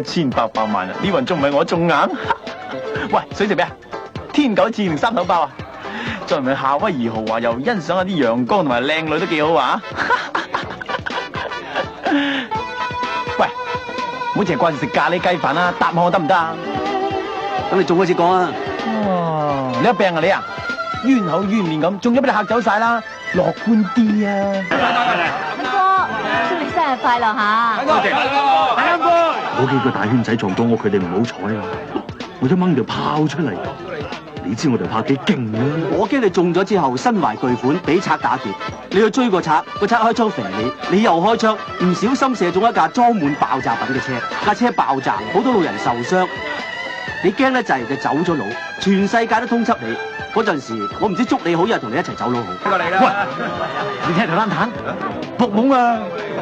1800萬啊！呢運仲唔係我中硬？喂，水食咩啊？天狗翅定三頭包啊？再唔係夏威夷豪華，又欣賞下啲陽光同埋靚女都幾好啊！喂，唔好淨係掛住食咖喱雞飯啦，答我得唔得啊？咁你仲開始講啊？哦，你有病啊你啊？冤口冤面咁，仲要俾你嚇走晒啦！樂觀啲啊！阿哥，祝你生日快樂嚇！多謝，大家杯。嗰幾個大圈仔撞到我，佢哋唔好彩啊！我一掹條炮出嚟，你知我條炮幾勁啊！我驚你中咗之後身懷巨款，俾賊打劫，你去追個賊，個賊開槍射你，你又開槍，唔小心射中一架裝滿爆炸品嘅車，架車爆炸，好多路人受傷。你驚得滯就走咗佬，全世界都通緝你。嗰陣時，我唔知捉你好，又同你一齊走佬好。過嚟啦！喂，你聽條爛彈，仆懵啊！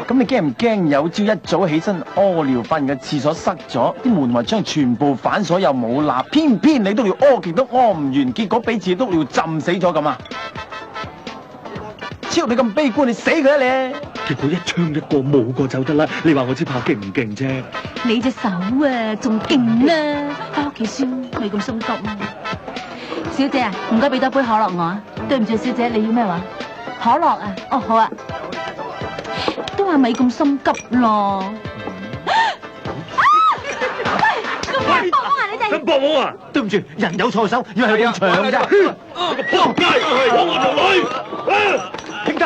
咁你驚唔驚有朝一早起身屙尿，發現個廁所塞咗，啲門同埋窗全部反鎖又冇罅，偏偏你都要屙極都屙唔完，結果俾自己督尿浸死咗咁啊！超你咁悲觀，你死佢啊你！結果一槍一個冇個走得啦！你話我支炮勁唔勁啫？你隻手啊，仲勁啦！翻屋企先，咪咁心急啊！小姐啊，唔該俾多杯可樂我啊！對唔住，小姐，你要咩話？可樂啊？哦，好啊。都話咪咁心急咯。喂，咁搏我啊你哋！咁搏我啊！對唔住，人有錯手，以為係咁長嘅啫。仆街，攞我條女！兄弟，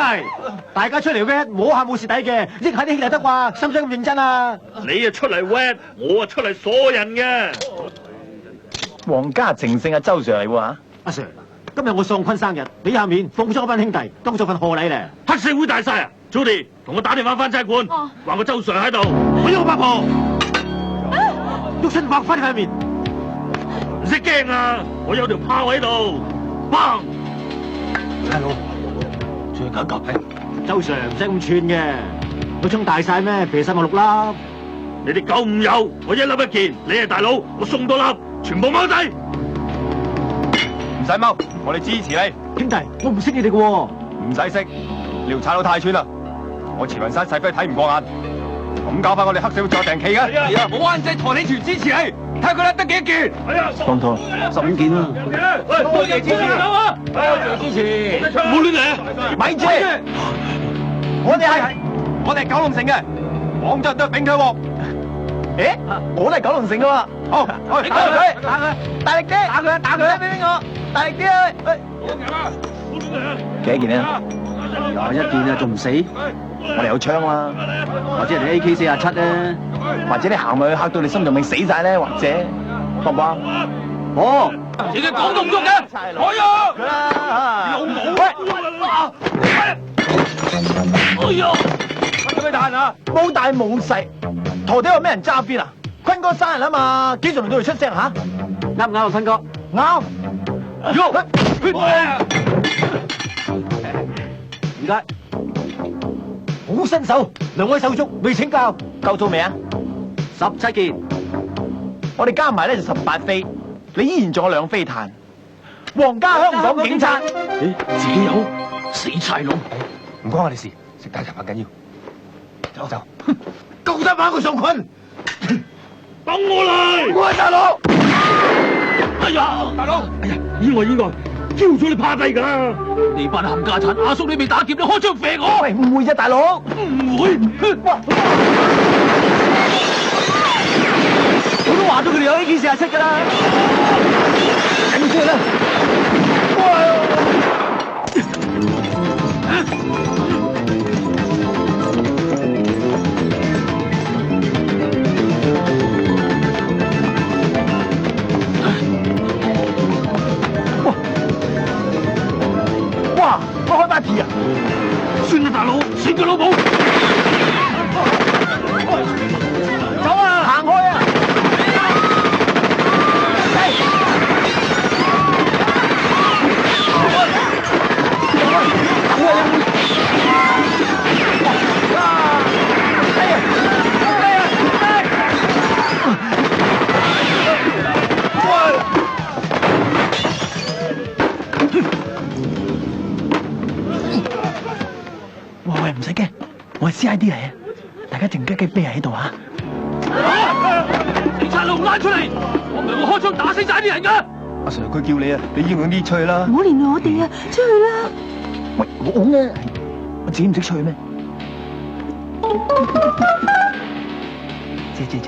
大家出嚟嘅，摸下冇蝕底嘅，益下啲兄弟得啩，使唔使咁認真啊？你啊出嚟 wet，我啊出嚟鎖人嘅。皇家情聖啊，周 Sir 嚟喎嚇！阿 Sir，今日我喪坤生日，俾下面奉咗班兄弟當做份賀禮咧。黑社會大晒啊 ！Judy，同我打電話翻差館，話個周 Sir 喺度。我要個八婆，喐身劃翻塊面。唔識驚啊！我有條炮喺度，砰！大佬，最緊急係周 Sir 唔使咁串嘅，個槍大晒咩？射晒我6粒。你哋九五有，我一粒一件。你係大佬，我送多粒，全部踎低。唔使踎，我哋支持你。兄弟，我唔識你哋嘅喎。唔使識，撩踩到太串啦！我慈雲山細飛睇唔過眼，咁搞翻我哋黑社會仲有訂期嘅。我灣仔台你團支持你，睇下佢甩得幾多件。當堂15件啦。喂，多謝支持啊！多謝支持。唔好亂嚟啊！咪住！我哋係九龍城嘅，廣州人都係炳佢喎。誒，我都係九龍城嘅喎。好，去打佢，大力啲，打佢，俾我，大力啲啊！幾多件啊21件啊，仲唔死？我哋有槍啦，或者係你 AK47咧？或者你行埋去嚇到你心臟病死晒咧，或者得唔得啊？哦，自己講都唔喐嘅，可以啊！老母，哎呀，乜佢彈啊？冇大冇細，陀地有咩人揸邊啊？坤哥生日啊嘛，幾時輪到佢出聲吓？啱唔啱啊，坤哥？啱。唔該，好新手，兩位手足未請教，夠數未啊？17件，我哋加埋咧就18飛，你依然仲有2飛彈。皇家香港警察，自己有死差佬，唔關我哋事，食大茶飯緊要。走，夠得把佢上坤，等我嚟！喂，大佬，哎呀，大佬，哎呀，意外，叫咗你趴低㗎啦！你班冚家鏟，阿叔你未打劫，你開槍射我？喂，唔會啫，大佬。唔會，哇！我都話咗佢哋有AK47㗎啦，緊住啦！哇！我開party啊！算啦，大佬，死佢老母！走啊！行開啊！喂，唔使驚，我係 CID 嚟啊！大家靜雞雞啤喺度啊！翻出嚟！我唔係會開槍打死晒啲人噶。阿 Sir 佢叫你啊，你應佢啲吹啦唔。好連累我哋啊，出去啦！喂，我講啊，我自己唔識吹咩？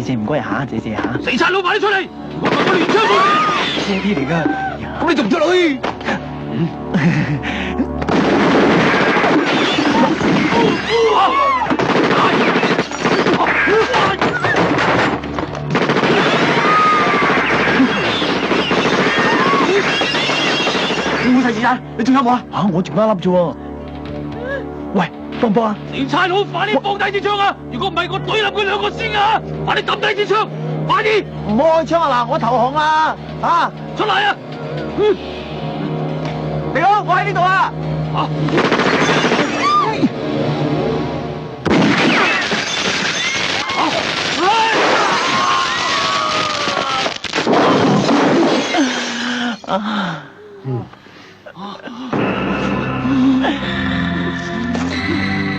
姐，唔該下，姐下。死賊佬，快啲出嚟！我亂槍掃射。車啲嚟噶，咁你仲唔出去？冇晒子彈，你仲有冇啊？我剩翻一粒啫喎。喂，幫唔幫啊？死賊佬，快啲放低支槍啊！如果唔係，我懟冧佢兩個先啊！快啲抌低支槍，快啲！唔好開槍啊！嗱，我投降啦！啊，出嚟啊！你好，我喺呢度啊！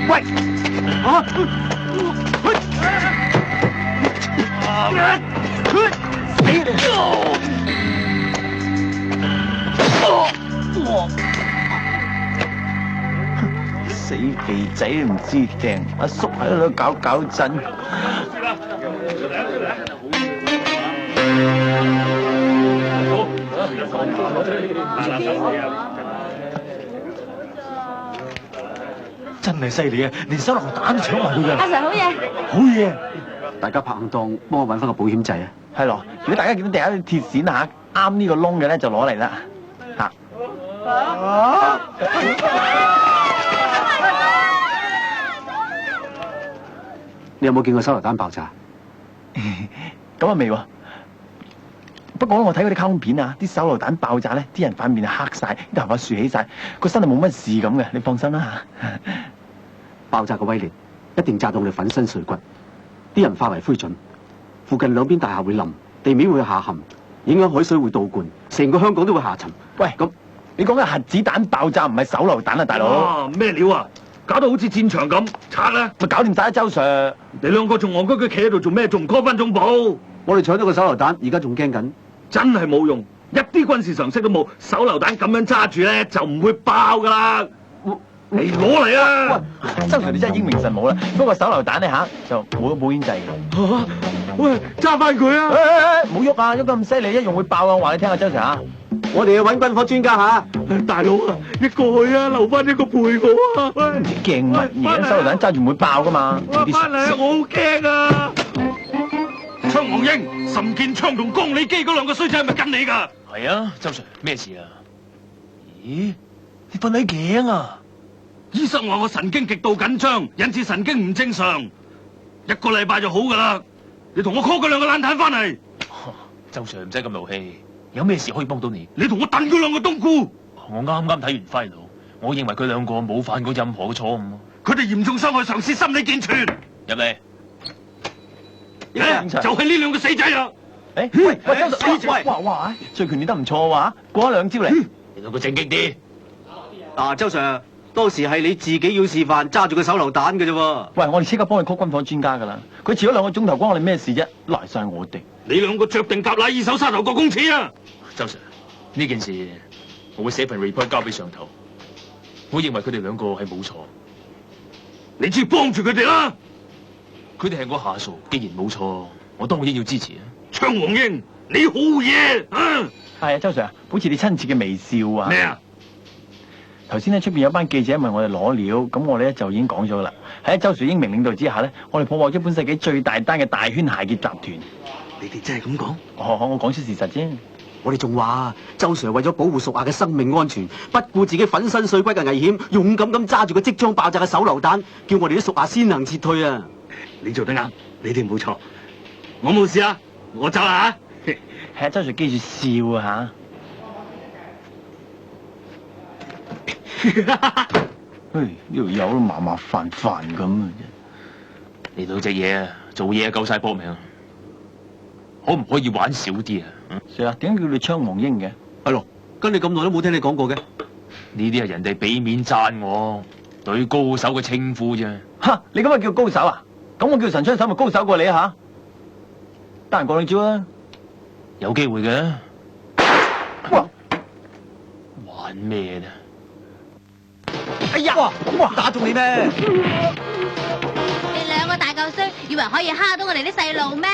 喂！死肥仔都唔知掟，阿叔喺度搞震。真係犀利啊！連手榴彈都搶埋佢阿㗎。 Sir 好嘢，好嘢！大家拍硬檔，幫我揾翻個保險掣啊！係咯，如果大家見到第一條鐵線啊，啱呢個窿嘅咧就攞嚟啦。嚇！你有冇見過手榴彈爆炸？咁啊未喎。不過我睇嗰啲卡通片啊，啲手榴彈爆炸咧，啲人塊面係黑晒，啲頭髮豎起晒，個身係冇乜事咁嘅，你放心啦嚇。爆炸嘅威力一定炸到你粉身碎骨，啲人化為灰燼，附近兩邊大廈會冧，地面會下陷，影響海水會倒灌，成個香港都會下沉。喂，咁你講緊核子彈爆炸唔係手榴彈啊，大佬，哇！咩料啊？搞到好似戰場咁，拆啦！咪搞掂晒啦，周 Sir。你兩個仲戇居居企喺度做咩？仲唔 call 翻總部？我哋搶到個手榴彈，而家仲驚緊。真係冇用，一啲軍事常識都冇。手榴彈咁樣揸住咧，就唔會爆噶啦。你攞嚟啊！周 Sir 你真係英明神武啦。不過手榴彈咧就冇咗保險掣嘅。喂，揸翻佢啊！冇喐啊，喐得咁犀利，一用會爆啊！我話你聽啊，周 Sir 啊。我哋要揾軍火專家嚇。大佬啊，一個去啊，留翻一個陪我啊！喂，驚乜嘢？手榴彈揸住唔會爆噶嘛。翻嚟啊！我好驚啊！槍王英、岑建昌同江里基嗰兩個衰仔係咪跟你噶？係啊，周 Sir 咩事啊？咦，你瞓喺頸啊？醫生話我神經極度緊張，引致神經唔正常，一個禮拜就好噶啦。你同我 call 佢兩個爛蛋翻嚟。周 Sir 唔使咁勞氣，有咩事可以幫到你？你同我燉佢兩個冬菇。我啱啱睇完 file，我認為佢兩個冇犯過任何嘅錯誤。佢哋嚴重傷害上司心理健全。入嚟。就係呢兩個死仔啊！喂，周 Sir，哇，醉拳練得唔錯喎，過咗兩招嚟。你兩個正經啲。嗱，周 Sir，當時係你自己要示範揸住個手榴彈嘅啫喎。喂，我哋即刻幫佢 call 軍火專家噶啦。佢遲咗2個鐘頭，關我哋咩事啫？賴晒我哋。你兩個着定甲乸二手沙頭角公廁啊！周 Sir，呢件事我會寫份 report 交俾上頭。我認為佢哋兩個係冇錯。你只要幫住佢哋啦。佢哋係我下屬，既然冇錯，我當然要支持啊！槍王英，你好嘢啊！係啊，周 Sir，保持你親切嘅微笑啊！咩啊？頭先咧出邊有班記者問我哋攞料，咁我哋咧就已經講咗啦。喺周 Sir 英明領導之下咧，我哋破獲一本世紀最大單嘅大圈械劫集團。你哋真係咁講？我講出事實啫。我哋仲話，周 Sir 為咗保護屬下嘅生命安全，不顧自己粉身碎骨嘅危險，勇敢咁揸住個即將爆炸嘅手榴彈，叫我哋啲屬下先行撤退啊！你做得啱，你哋冇錯，我冇事啊，我走啦吓。係啊，周 Sir 記住笑啊吓。呢條友都麻麻煩煩咁啊！你兩隻嘢啊，做嘢夠晒搏命，可唔可以玩少啲啊？Sir 啊，點解叫你槍王英嘅？係咯，跟你咁耐都冇聽你講過嘅。呢啲係人哋俾面讚我，對高手嘅稱呼啫。吓，你咁啊叫高手啊？咁我叫神槍手咪高手過你啊吓？得閒過兩招啊！有機會嘅。哇！玩咩咧？哎呀！哇！打中你咩？你兩個大嚿衰，以為可以蝦到我哋啲細路咩？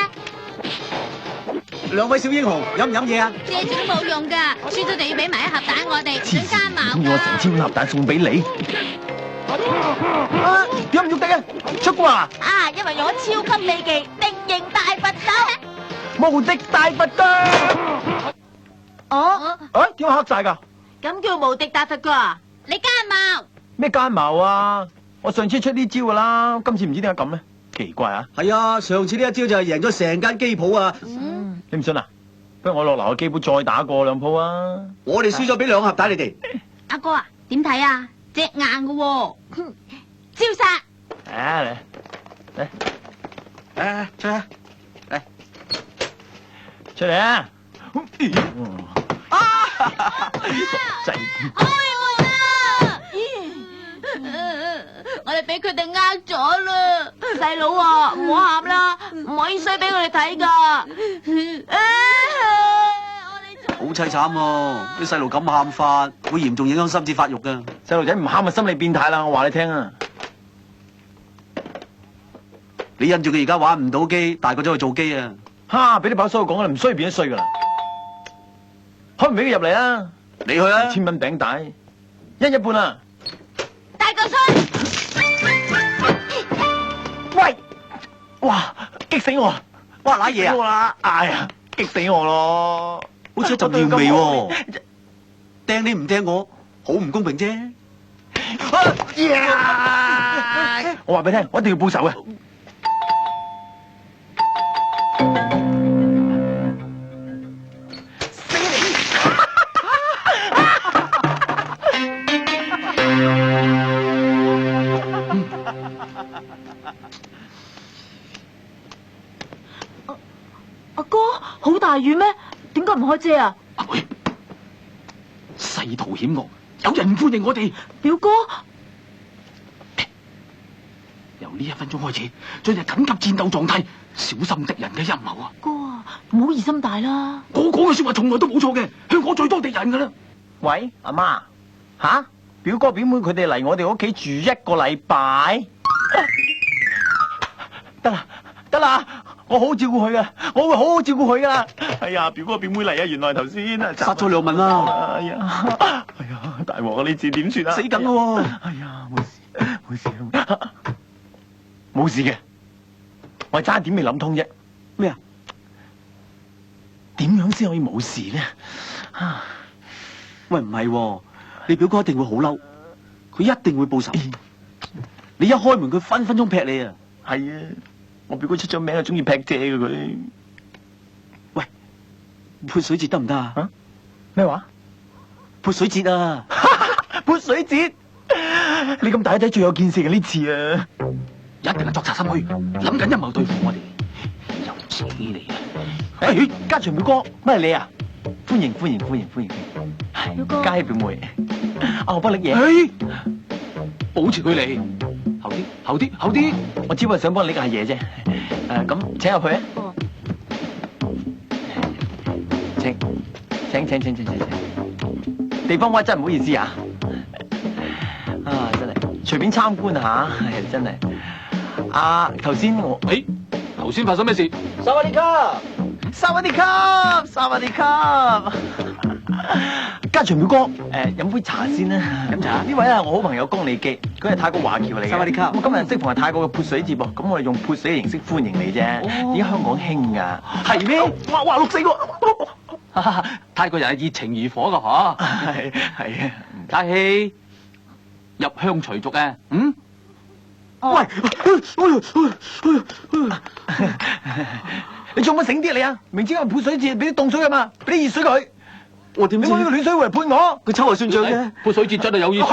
兩位小英雄，飲唔飲嘢啊？借錢都冇用噶，輸咗就要俾埋一盒蛋我哋，想加唔茅通要我成千盒蛋送俾你？啊！點解唔喐得嘅？出啩！啊，因為用咗超級秘技定型大佛手。無敵大佛腳！哦，啊！點解黑晒㗎？咁叫無敵大佛腳啊？你加茅。咩奸茅啊？我上次出呢招㗎啦，今次唔知點解咁咧？奇怪啊！係啊，上次呢一招就係贏咗成間機鋪啊！你唔信啊？不如我落樓嘅機鋪再打過兩鋪啊！我哋輸咗俾2盒蛋你哋。阿哥啊，點睇啊？隻硬嘅喎，招殺！啊嚟嚟出嚟！嚟！出嚟啊！仔，我哋俾佢哋呃咗啦，細佬啊，唔好喊啦，唔可以衰俾佢哋睇噶。好凄慘喎！啲細路咁喊法，會嚴重影響心智發育噶。細路仔唔喊咪心理變態啦！我話你聽啊！你因住佢而家玩唔到機，大個咗去做機啊！哈！俾你把衰講啦，唔衰變咗衰噶啦！開唔俾佢入嚟啊！你去啊！1000蚊餅帶，一半啊！大嚿衰！喂！哇！激死我！哇！瀨嘢激死我啊！啦！哎呀！激死我咯！好似一陣尿味喎！掟你唔掟我，好唔公平啫！我話俾你聽，我一定要報仇嘅。阿哥，好大雨咩？點解唔開遮啊？阿妹，世途險惡，有人唔歡迎我哋。表哥，由呢1分鐘開始，進入緊急戰鬥狀態，小心敵人嘅陰謀啊！哥啊，唔好疑心大啦。我講嘅說話從來都冇錯嘅，香港最多敵人噶啦。喂，阿媽，吓？表哥表妹佢哋嚟我哋屋企住1個禮拜，得啦得啦，我好好照顧佢噶，我會好好照顧佢噶啦。哎呀，表哥表妹嚟啊，原來頭先殺咗2問啦！哎呀，哎呀，大鑊啊！呢次點算啊？死梗咯喎！哎呀，冇事冇事嘅，我係差點未諗通啫。咩啊？點樣先可以冇事呢？啊！喂，唔係喎，你表哥一定會好嬲，佢一定會報仇。你一開門，佢分分鐘劈你啊！係啊，我表哥出咗名係中意劈蔗嘅佢。喂，潑水節得唔得啊？咩話？潑水節啊！潑水節？你咁大仔最有見識嘅呢次啊！一定係作賊心虛，諗緊陰謀對付我哋。有此嚟啊！誒，家祥表哥，乜係你啊？歡迎！表哥家喜表妹，我幫你拎嘢。誒，保持距離，後啲。我只不過想幫你拎下嘢啫。咁請入去啊！請。地方位真係唔好意思啊！啊，真係隨便參觀下，係真係。頭先我頭先發生咩事？薩瓦迪卡！家祥表哥，飲杯茶先啦。飲茶？呢位係我好朋友江利基，佢係泰國華僑嚟嘅。薩瓦迪卡！咁今日適逢係泰國嘅潑水節噃，咁我哋用潑水嘅形式歡迎你啫。點解香港興㗎？係咩？哇，6、4個！泰國人係熱情如火噶嗬。係啊。嘉熙，入鄉隨俗啊。喂，你做乜醒啲你啊？明知係潑水節，俾啲凍水佢嘛，俾啲熱水佢。我點知？你攞呢個暖水嚟潑我？佢秋後算賬嘅。潑水節真係有意思喎！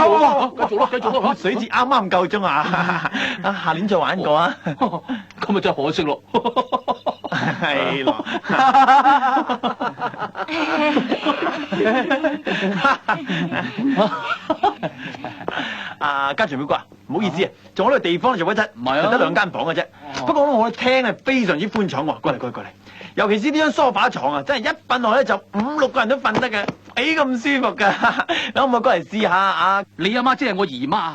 繼續咯！潑水節啱啱夠鐘啊！下年再玩過啊！咁咪真係可惜咯。係咯。家祥表哥啊，唔好意思啊，仲有呢個地方做乜啫？唔係啊，得2間房嘅啫。不過我廳係非常之寬敞喎。過嚟。尤其是呢張梳化床啊，真係一瞓落咧就5、6個人都瞓得嘅，幾咁舒服噶。你可唔可以過嚟試下啊？你阿媽即係我姨媽，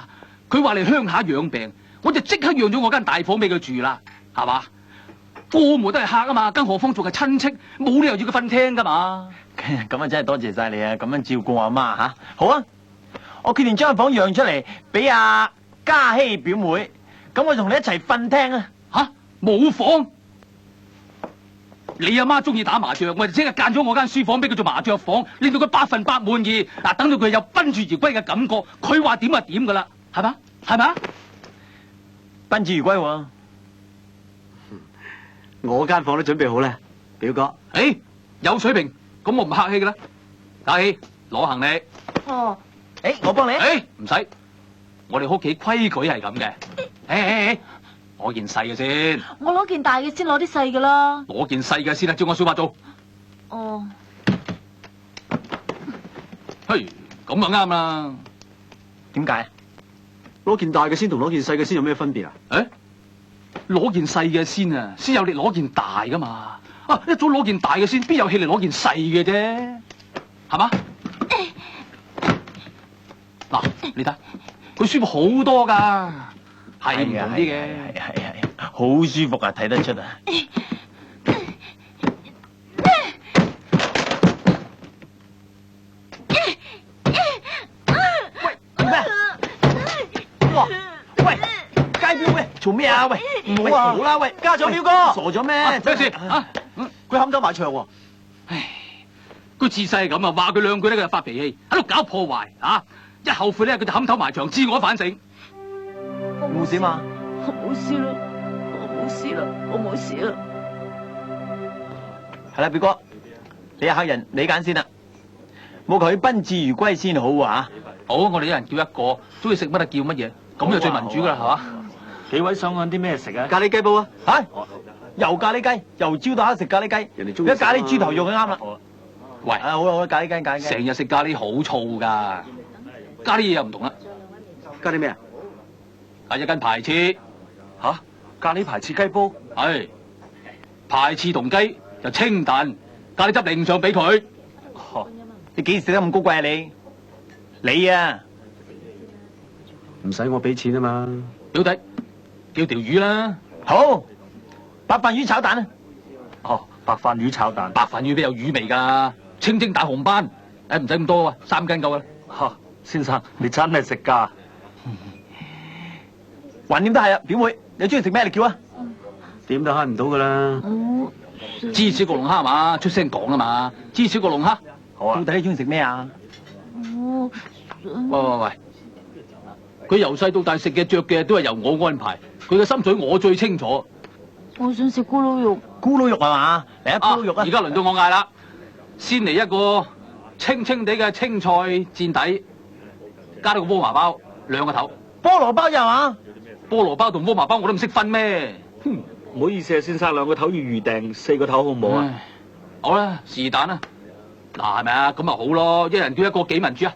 佢話嚟鄉下養病，我就即刻讓咗我間大房俾佢住啦，係嘛？個門都係客啊嘛，更何況仲係親戚，冇理由要佢瞓廳噶嘛。咁啊真係多謝晒你啊，咁樣照顧我阿媽吓。好啊，我決定將間房讓出嚟俾阿嘉希表妹，咁我同你一齊瞓廳啊。吓，冇房？你阿媽中意打麻雀，我就即刻間咗我間書房俾佢做麻雀房，令到佢100%滿意。嗱，等到佢有賓至如歸嘅感覺，佢話點就點噶啦，係嘛？係嘛？賓至如歸喎。我間房都準備好啦，表哥。誒，有水平，咁我唔客氣噶啦。嘉希，攞行李。哦，我幫你。誒，唔使，我哋屋企規矩係咁嘅。誒，攞件細嘅先。我攞件大嘅先，攞啲細嘅啦。攞件細嘅先啦，照我說話做。哦，嘿，咁啊啱啦。點解？攞件大嘅先同攞件細嘅先有咩分別啊？誒，攞件細嘅先啊，先有力攞件大噶嘛。啊，一早攞件大嘅先，邊有氣力攞件細嘅啫？係嘛？嗱，你睇，佢舒服好多噶，係唔同啲嘅。係，好舒服啊，睇得出啊。做咩啊？喂，唔好啊！好啦，喂，家長表哥，傻咗咩？咩事啊？佢冚走埋牆喎。唉，佢自細係咁啊，話佢兩句咧，佢就發脾氣，喺度搞破壞啊！一後悔咧，佢就冚頭埋牆，自我反省。冇事嘛？我冇事啦，我冇事啦，我冇事啦。係啦，表哥，你係客人，你揀先啦。冇求佢賓至如歸先好啊！好，我哋一人叫一個，中意食乜就叫乜嘢，咁就最民主噶啦，係嘛？幾位想揾啲咩食啊？咖喱雞煲啊！嚇，又咖喱雞，由朝到黑食咖喱雞。人哋中意而家咖喱豬頭肉就啱啦。喂，好啦，咖喱雞，咖喱雞。成日食咖喱好燥噶，加啲嘢又唔同啦。加啲咩啊？加一斤排翅，吓？咖喱排翅雞煲？係排翅同雞就清淡，咖喱汁另上俾佢。你幾時食得咁高貴啊你？你啊，唔使我俾錢啊嘛。表弟，叫條魚啦。好，白飯魚炒蛋啊！哦，白飯魚炒蛋。白飯魚邊有魚味㗎？清蒸大紅斑，誒唔使咁多啊，3斤夠啦。吓，先生你真係食㗎？橫掂都係啊，表妹，你中意食咩你叫啊？點都慳唔到㗎啦。芝士焗龍蝦嘛，出聲講啊嘛，芝士焗龍蝦。好啊到。底你中意食咩啊？喂，佢由細到大食嘅着嘅都係由我安排，佢嘅心水我最清楚。我想食咕嚕肉。咕嚕肉係嘛？嚟啊，咕嚕肉啊！而家輪到我嗌啦，先嚟一個清清地嘅青菜墊底，加多個鍋麻包，2個頭。菠蘿包又係嘛？菠蘿包同鍋麻包我都唔識分咩？唔好意思啊，先生，2個頭要預訂，4個頭好唔好啊？好啦，是但啦。嗱，係咪啊？咁咪好咯，一人叫一個幾民主啊？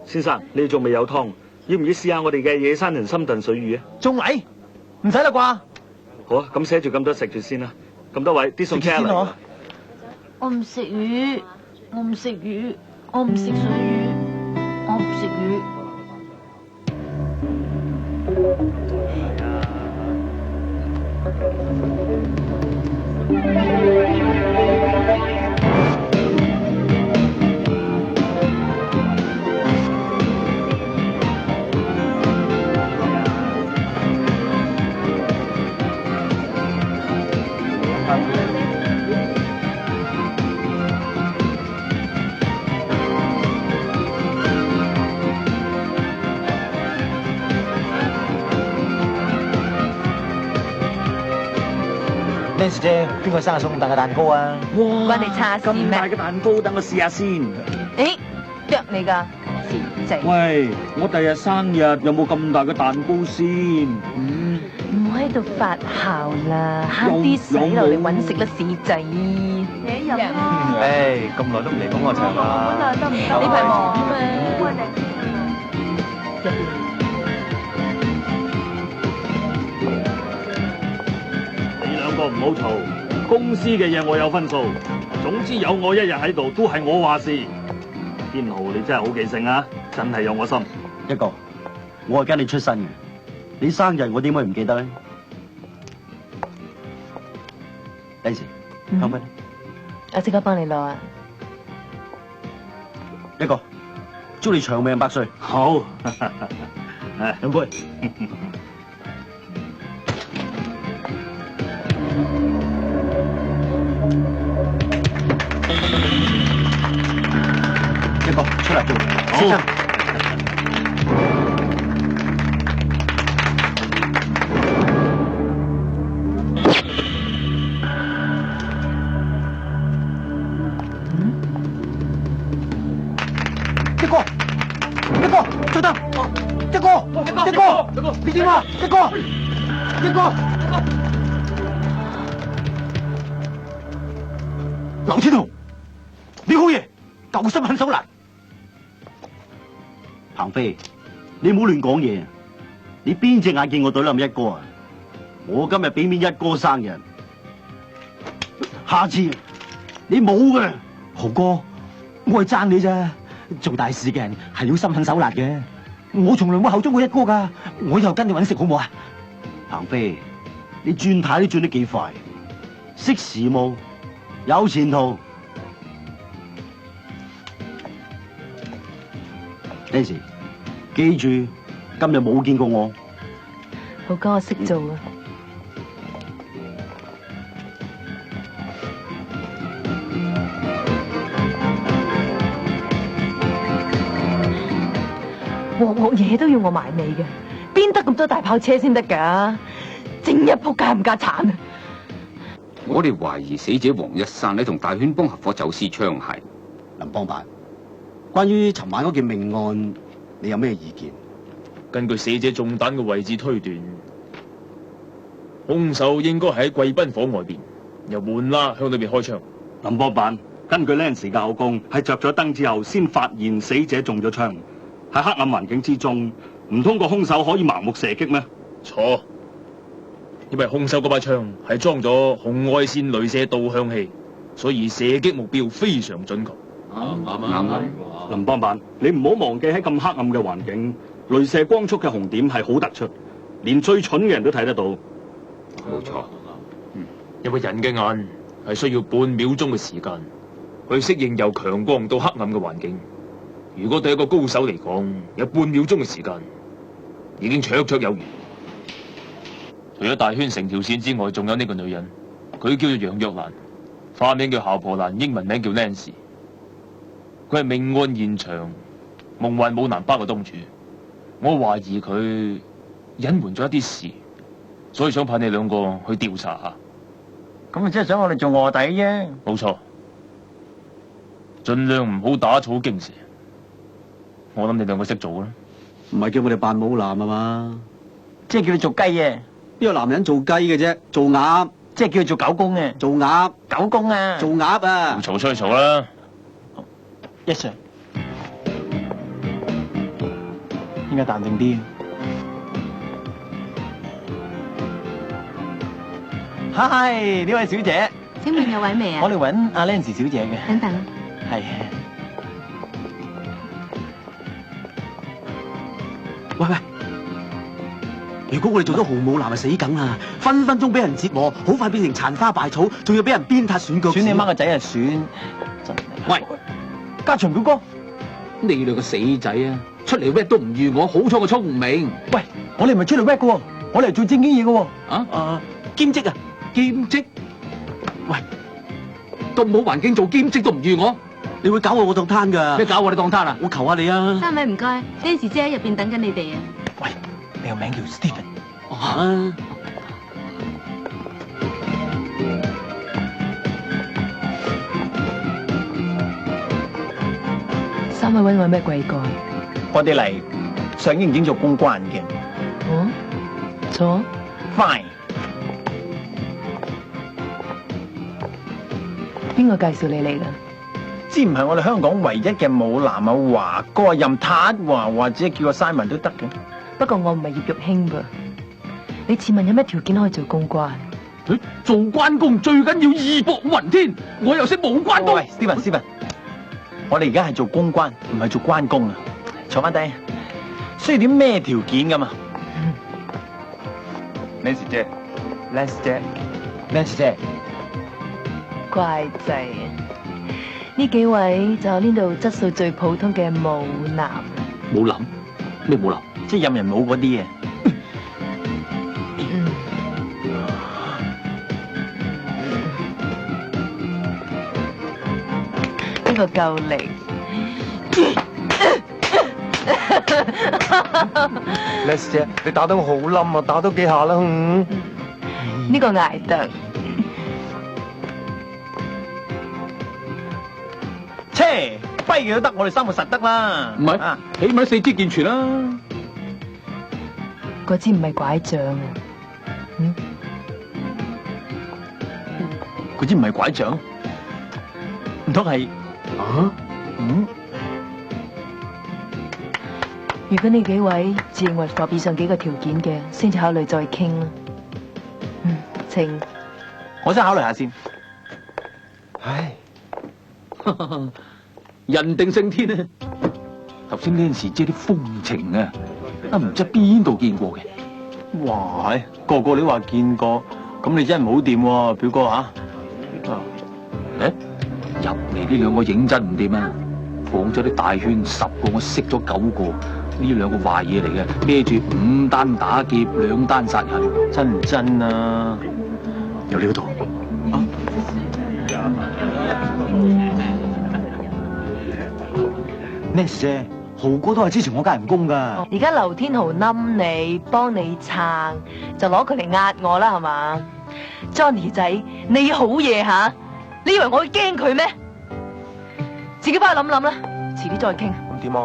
先生，你哋仲未有湯，要唔要試下我哋嘅野生人參燉水魚啊？仲嚟？唔使啦啩？好啊，咁寫住咁多食住先啦。咁多位啲餸車嚟。我唔食魚，我唔食魚，我唔食水魚，我唔食魚。Nancy 姐，邊個生日送咁大嘅蛋糕啊？關你叉事咩？咁大嘅蛋糕，等我試下先。誒，約你㗎，賤仔。喂，我第日生日有冇咁大嘅蛋糕先？唔好喺度發姣啦，慳啲使落嚟揾食啦，死仔。你飲啦。咁耐都唔嚟捧我場啦。得唔得？呢排忙啊嘛。你兩個唔好嘈，公司嘅嘢我有分數，總之有我一日喺度，都係我話事。天豪，你真係好記性啊，真係有我心。一個，我係跟你出身嘅，你生日我點會唔記得咧？第時，香檳，我即刻幫你攞啊！一個，祝你長命百歲。好，飲杯。一個出嚟做，先生。做得，一個，你點啊？一個，劉天豪，你好嘢，救心狠手辣。彭飛，你唔好亂講嘢，你邊隻眼見我懟冧一哥啊？我今日俾面一哥生日，下次你冇嘅。豪哥，我係讚你咋。做大事嘅人係要心狠手辣嘅，我從來冇口中過一哥噶，我以後跟你搵食好唔好啊？彭飛，你轉軚都轉得幾快，識時務，有前途。Nancy，記住今日冇見過我。豪哥，我識做啊。鑊嘢都要我埋尾嘅，邊得咁多大炮車先得㗎？正一仆街冚家鏟啊！我哋懷疑死者黃一山咧同大圈幫合夥走私槍械。林幫辦，關於尋晚嗰件命案，你有咩意見？根據死者中彈嘅位置推斷，兇手應該喺貴賓房外邊，由門啦向裏邊開槍。林幫辦，根據 Nancy 嘅口供，係着咗燈之後先發現死者中咗槍。喺黑暗環境之中，唔通個兇手可以盲目射擊咩？錯，因為兇手嗰把槍係裝咗紅外線鐳射導向器，所以射擊目標非常準確。啱。林幫辦，你唔好忘記喺咁黑暗嘅環境，鐳射光束嘅紅點係好突出，連最蠢嘅人都睇得到。冇錯。因為人嘅眼係需要半秒鐘嘅時間去適應由強光到黑暗嘅環境。如果對一個高手嚟講，有半秒鐘嘅時間已經綽綽有餘。除咗大圈成條線之外，仲有呢個女人，佢叫做楊若蘭，花名叫姣婆蘭，英文名叫 Nancy。佢係命案現場夢幻舞男吧嘅東主。我懷疑佢隱瞞咗一啲事，所以想派你兩個去調查下。咁啊，即係想我哋做臥底啫。冇錯，盡量唔好打草驚蛇。我諗你兩個識做啦，唔係叫我哋扮舞男啊嘛，即係叫你做雞嘅，邊有男人做雞嘅啫？做鴨，即係叫佢做狗公嘅，做鴨，狗公啊，做鴨啊！嘈出去嘈啦。Yes sir，應該淡定啲。Hi，呢位小姐，請問有位未啊？我哋揾阿 Nancy 小姐嘅。等等。係。喂，如果我哋做咗紅舞男，咪死梗啦！分分鐘俾人折磨，好快變成殘花敗草，仲要俾人鞭撻選腳。選你媽個仔啊！選。喂，家祥表哥，你兩個死仔啊！出嚟 rap 都唔預我，好彩我聰明。喂，我哋唔係出嚟 rap 嘅喎，我哋係做正經嘢嘅喎。兼職啊！兼職？喂，咁好環境做兼職都唔預我，你會搞我當攤㗎？咩搞我哋當攤啊？我求下你啊！三位唔該，Nancy 姐喺入邊等緊你哋啊。喂，你個名叫 Stephen。啊！三位揾我咩鬼幹？我哋嚟上映影做公關嘅。哦，錯。Fine。邊個介紹你嚟㗎？知唔係我哋香港唯一嘅舞男啊，華哥任達華或者叫個 Simon 都得嘅。不過我唔係葉玉卿噃。你似問有咩條件可以做公關？做關公最緊要義薄雲天，我又識武關刀。喂，Steven，我哋而家係做公關，唔係做關公啊！坐翻低，需要啲咩條件噶嘛？Nancy姐，Nancy姐，乖仔啊！呢幾位就係呢度質素最普通嘅舞男。冇諗咩冇諗？即係任人舞嗰啲嘅。呢個夠力。Nancy姐，你打得我好冧啊！打多幾下啦。呢個捱得。切，跛嘅都得，我哋三個實得啦。唔係，起碼四肢健全啦。嗰支唔係拐杖啊。嗰支唔係拐杖，唔通係？如果你幾位自認為符合以上幾個條件嘅，先至考慮再傾啦。請，我先考慮下先。唉，人定勝天啊！頭先呢陣時即係啲風情啊，唔知邊度見過嘅。哇，個個你話見過，咁你真係唔好掂喎，表哥吓。入嚟呢兩個認真唔掂啊！放咗啲大圈10個，我識咗9個，呢兩個壞嘢嚟嘅，孭住5單打劫，2單殺人，真唔真啊？有料到。Nancy姐，豪哥都係支持我加人工噶。而家劉天豪冧你，幫你撐，就攞佢嚟壓我啦，係嘛 ？Johnny 仔，你好嘢吓！你以為我會驚佢咩？自己翻去諗諗啦，遲啲再傾。點啊？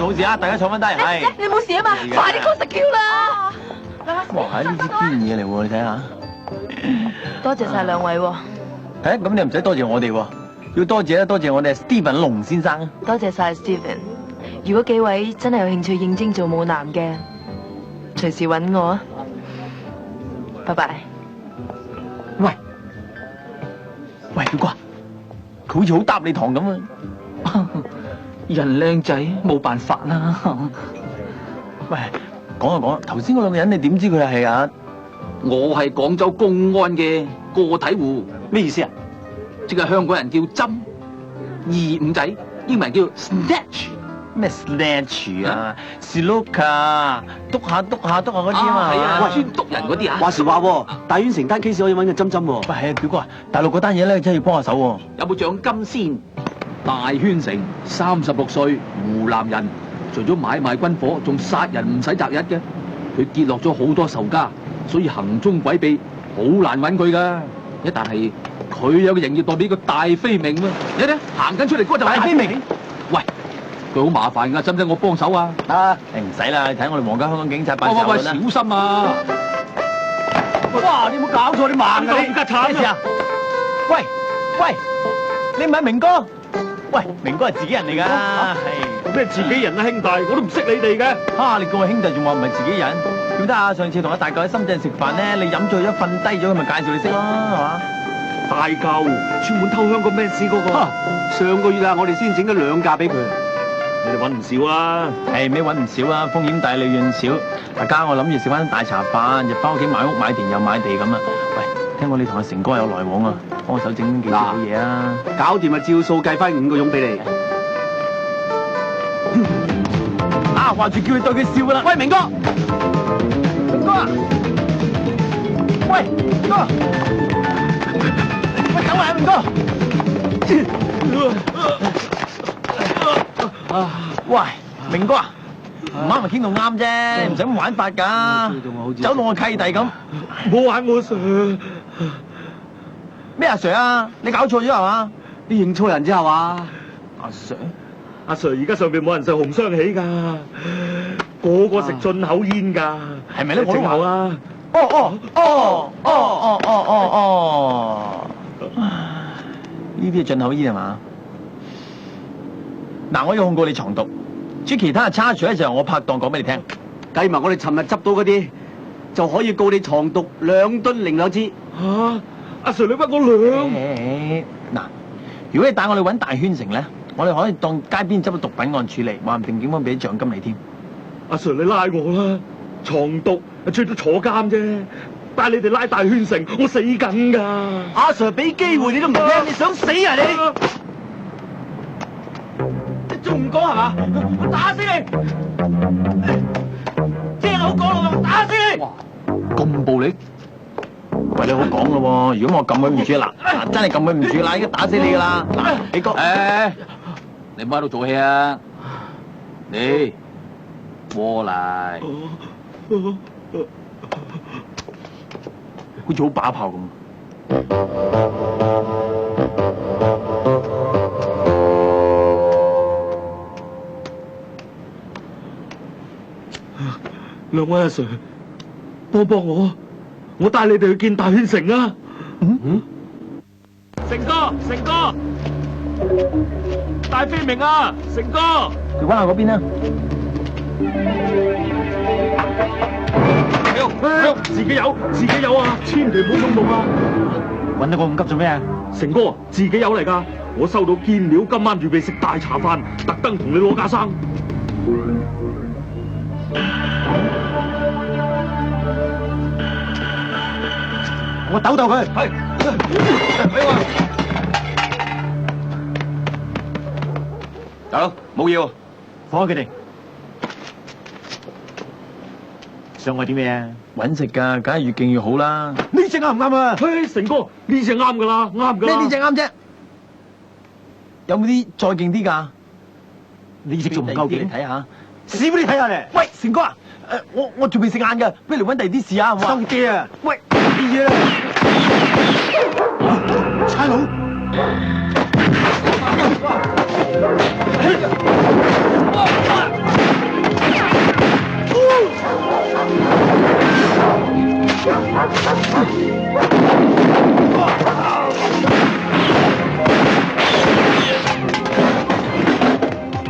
好事啊！大家坐翻低，係。你冇事啊嘛？快啲 call secure 啦！哇！呢支堅嘢嚟喎，你睇下。多謝晒兩位喎。咁你唔使多謝我哋喎，要多謝我哋 Steven 龍先生啊。多謝晒 Steven。如果幾位真係有興趣應徵做舞男嘅，隨時揾我啊！拜拜。喂，表哥，佢好似好搭你堂咁啊！人靚仔冇辦法啦。喂，講啊，頭先嗰兩個人你點知佢係啊？我係廣州公安嘅個體戶，咩意思啊？即係香港人叫針，25仔，英文叫 snatch。咩 snatch 啊 ，Slooker， 篤下嗰啲啊嘛。係啊，喂，專督人嗰啲啊。話時話喎，大縣城單 case 可以揾個針喎。喂，係啊，表哥啊，大陸嗰單嘢咧真係要幫下手喎。有冇獎金先？大圈城36歲湖南人，除咗買賣軍火，仲殺人唔使擇日嘅。佢結落咗好多仇家，所以行蹤詭秘，好難揾佢噶。一旦係佢有個營業代表叫大飛明啊，你睇行緊出嚟嗰就大飛明。喂，佢好麻煩噶，使唔使我幫手啊？唔使啦，睇我哋皇家香港警察辦事喂，啦。小心啊！哇！你有冇搞錯？你盲㗎你？咩事啊？喂，你唔係明哥？喂，明哥係自己人嚟㗎，係咩自己人啊，兄弟，我都唔識你哋嘅。你叫我兄弟仲話唔係自己人？點得啊？上次同阿大舅喺深圳食飯咧，你飲醉咗瞓低咗，佢咪介紹你識咯，係嘛？大舅專門偷香港咩事嗰個？上個月啊，我哋先整咗2架俾佢。你哋揾唔少啊？咩揾唔少啊？風險大，利潤少。大家我諗住食翻大茶飯，就翻屋企買屋買田又買地咁啊！喂，聽講你同阿成哥有來往啊？幫手整幾好嘢啊！搞掂啊，照數計翻5個傭俾你。話住叫你對佢笑㗎啦！喂，明哥，啊！喂，哥，喂，等我啊，明哥！喂，明哥啊，唔啱咪傾到啱啫，唔使咁玩法㗎，走到我契弟咁。冇玩我 Sir， 咩阿 Sir 啊？你搞錯咗係嘛？你認錯人啫係嘛？阿 Sir，阿 Sir 而家上邊冇人食紅雙喜㗎，個個食進口煙㗎，係咪咧？我都話啊！呢啲係進口煙係嘛？嗱，我要控告你藏毒。至於其他嘅差錯咧，就係我拍檔講俾你聽。計埋我哋尋日執到嗰啲，就可以告你藏毒2噸零兩支。阿 Sir 你屈我兩。嗱，如果你帶我哋揾大圈城咧，我哋可以當街邊執到毒品案處理，話唔定警方俾啲獎金你添。阿 Sir 你拉我啦，藏毒最多坐監啫。但係你哋拉大圈城，我死緊噶。阿 Sir 俾機會你都唔聽，你想死啊你？你仲唔講係嘛？我打死你！聽口講咯，我打死你！咁暴力？喂，你好講咯喎，如果我撳佢唔住啦，真係撳佢唔住啦，應該打死你噶啦。嗱，你講，你唔好喺度做戲啊！你過嚟，好似好把炮咁。兩位阿 Sir， 幫我，我帶你哋去見大圈城啊！成哥，大飛明啊，成哥，佢關下嗰邊啦。自己有啊，千祈唔好衝動啊！揾到我咁急做咩啊？成哥，自己有嚟噶，我收到堅料，今晚預備食大茶飯，特登同你攞架生。我抖佢。係，俾我。大佬，冇嘢喎，放開佢哋。想我啲咩啊？揾食㗎，梗係越勁越好啦。呢隻啱唔啱啊？嘿，成哥，呢隻啱噶啦，啱噶啦。呢隻啱啫。有冇啲再勁啲㗎？呢隻仲唔夠勁？睇下。試俾你睇下咧。喂，成哥啊，我仲未食晏㗎，不如嚟揾第二啲事啊，好唔好啊？收機啊！喂，啲嘢啦。差佬。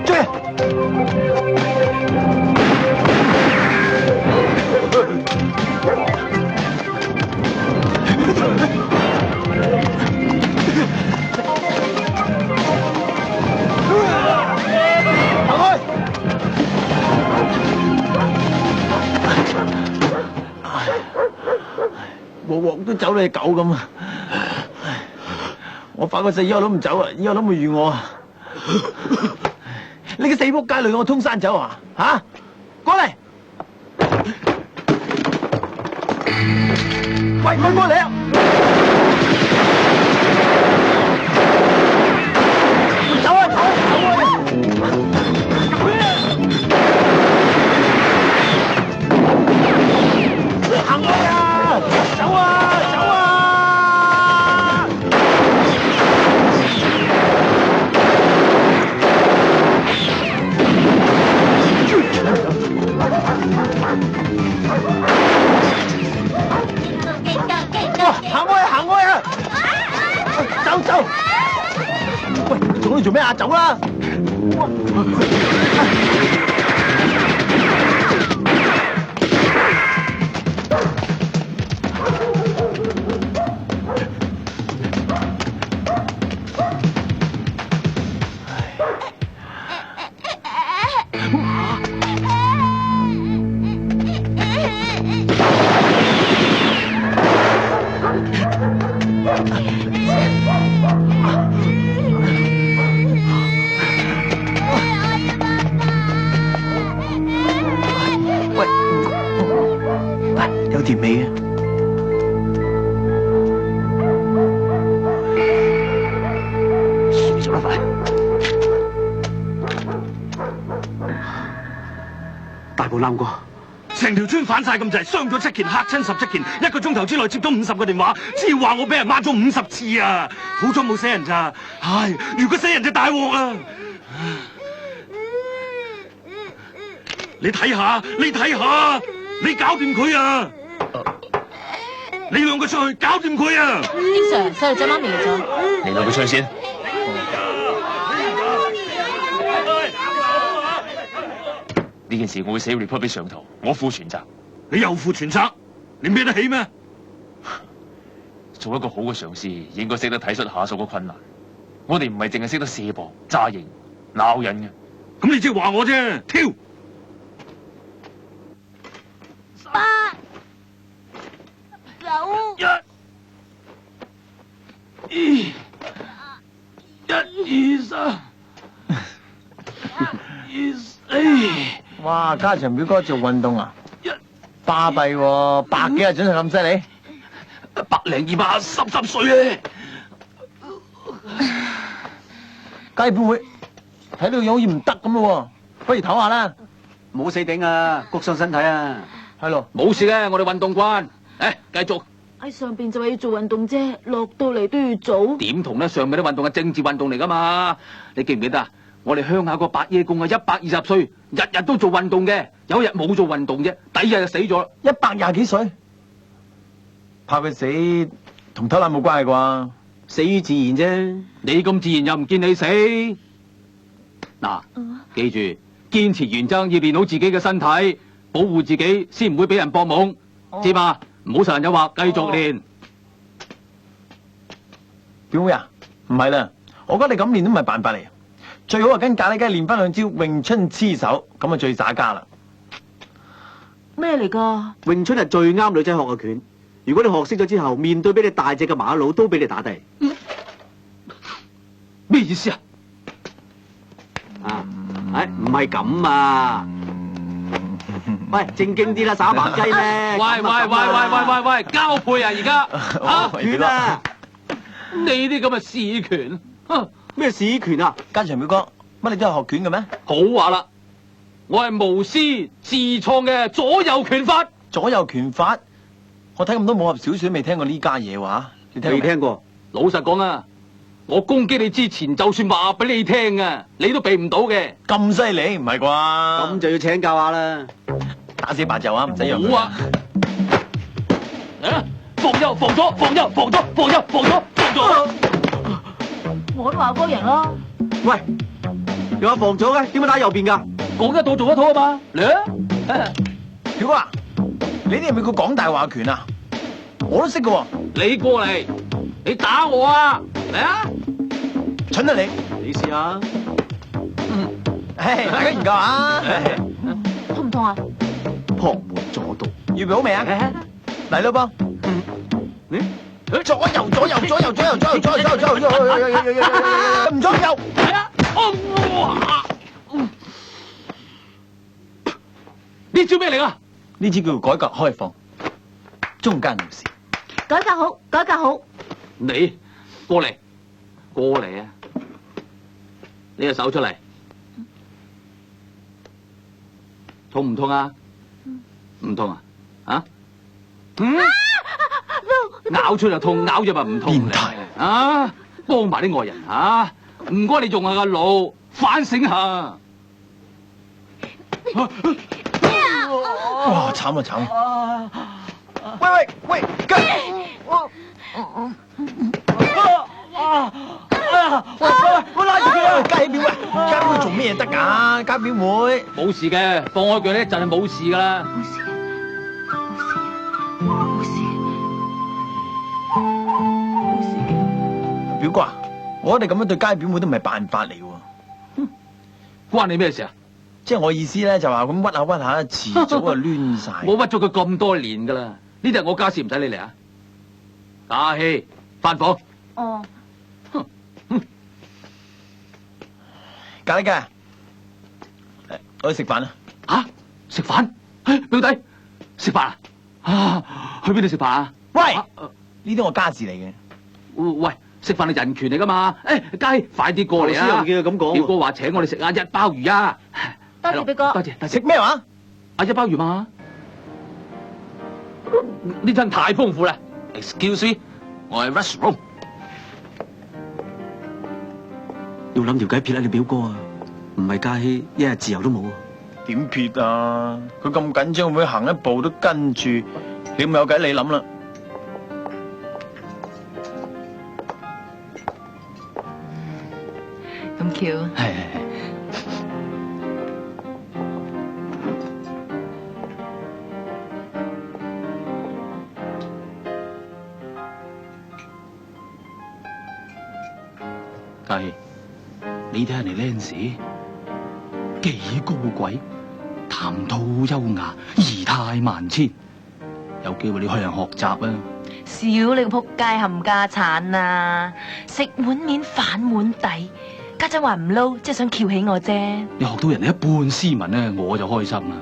追！鑊鑊都走你隻狗咁啊！我發個誓以後都唔走啊，以後都唔會預我啊！你個死仆街，累我通山走啊！吓，過嚟！喂，快過嚟啊！走啊！走啊！走啊！行開啊！走啊！走啊！行開啊！行開啊！走走！喂，你做咩啊？走啦！有條尾嘅。走得快！大步攬過，成條村反晒咁滯，傷咗7件，嚇親17件，1個鐘頭之內接咗50個電話，只話我俾人抹咗50次啊！好彩冇死人咋，唉，如果死人就大鑊啦！你睇下，你搞掂佢啊！你兩個出去搞掂佢啊！經常細路仔媽咪嚟咗，你兩個出去先。呢件事我會寫 report 俾上頭，我負全責。你又負全責，你孭得起咩？做一個好嘅上司，應該識得體恤下屬嘅困難。我哋唔係淨係識得卸膊、揸型、鬧人嘅。咁你即係話我啫，挑！八九一二三，一二四。哇！家祥表哥做運動啊，巴閉喎，100幾日準係咁犀利。 100、200、10歲咧。街本會睇到個樣好似唔得咁咯，不如唞下啦。冇死頂啊，谷傷身體啊。係咯，冇事嘅，我哋運動慣。誒，繼續。喺上邊就話要做運動啫，落到嚟都要做。點同咧？上面啲運動係政治運動嚟噶嘛？你記唔記得啊？我哋鄉下個伯爺公啊，120歲，日日都做運動嘅，有一日冇做運動啫，第二日就死咗啦。 120幾歲，怕佢死同偷懶冇關係啩？死於自然啫。你咁自然又唔見你死。嗱，記住堅持原則，要練好自己嘅身體，保護自己，先唔會俾人搏懵，知嘛？唔好受人誘惑，繼續練。表妹啊，唔係啦，我覺得你咁練都唔係辦法嚟，最好係跟咖喱雞練翻2招詠春黐手，咁啊最耍家啦。咩嚟噶？詠春係最啱女仔學嘅拳。如果你學識咗之後，面對俾你大隻嘅馬佬都俾你打低。咩意思啊？唔係咁啊！喂，正經啲啦，耍白雞咩？喂，交配啊！而家學拳啊！你啲咁嘅試拳，咩試拳啊？家祥表哥，乜你都係學拳嘅咩？好話啦，我係無師自創嘅左右拳法。左右拳法，我睇咁多武俠小說都未聽過呢家嘢喎。你未聽過？老實講啊，我攻擊你之前，就算話俾你聽啊，你都避唔到嘅。咁犀利唔係啩？咁就要請教下啦。打死白晝啊，唔使讓。好啊！防右，防左，防右，防左，防右，防左，防左。我都話高人咯。喂，有話防左嘅，點解打右邊噶？講一套做一套啊嘛。嚟啊！表哥啊，你啲係咪叫講大話拳啊？我都識嘅喎。你過嚟，你打我啊！嚟啊！蠢啊你！你試下。大家研究下。痛唔痛啊？旁門左道，預備好未啊？嚟咯噃！左右左右左右左右左右左右左右左右唔左右。係啊！呢招咩嚟噶？呢招叫改革開放，中間無事。改革好，改革好。你過嚟，過嚟啊！你隻手出嚟，痛唔痛啊？唔痛啊？啊？咬出就痛，咬咗咪唔痛咧？啊！幫埋啲外人啊！唔該你用下個腦，反省下。哇！慘啊慘啊！喂，雞！我拉住佢啊！雞表啊！雞表做咩得㗎？雞表妹冇事嘅，放開佢呢陣係冇事噶啦。冇事，冇事，冇事嘅。表哥啊，我哋咁樣對雞表妹都唔係辦法嚟喎。關你咩事啊？即係我意思咧，就話咁屈下，遲早啊亂晒。我屈咗佢咁多年噶啦，呢啲係我家事，唔使你嚟啊！打氣，翻房。哦。咖喱雞，我去食飯啦。啊？食飯？表弟，食飯啊？去邊度食飯啊？喂，呢啲我家事嚟嘅。喂，食飯係人權嚟噶嘛？雞，快啲過嚟啊！老師又叫佢咁講。表哥話請我哋食一鮑魚啊！多謝表哥。多謝。食咩話？一鮑魚嘛？呢餐太豐富啦 ！Excuse me， 我係 restaurant。要諗條計撇啦，你表哥啊，唔係假期，一日自由都冇啊！點撇啊？佢咁緊張，會唔會行一步都跟住？你咁有計，你諗啦。咁巧。係。雞，你睇下你 Lance 幾高貴，談吐優雅，儀態萬千，有機會你向人學習啊！少你個仆街冚家產啊！食碗面反碗底，家陣話唔撈，即係想翹起我啫。你學到人哋一半斯文咧，我就開心啦。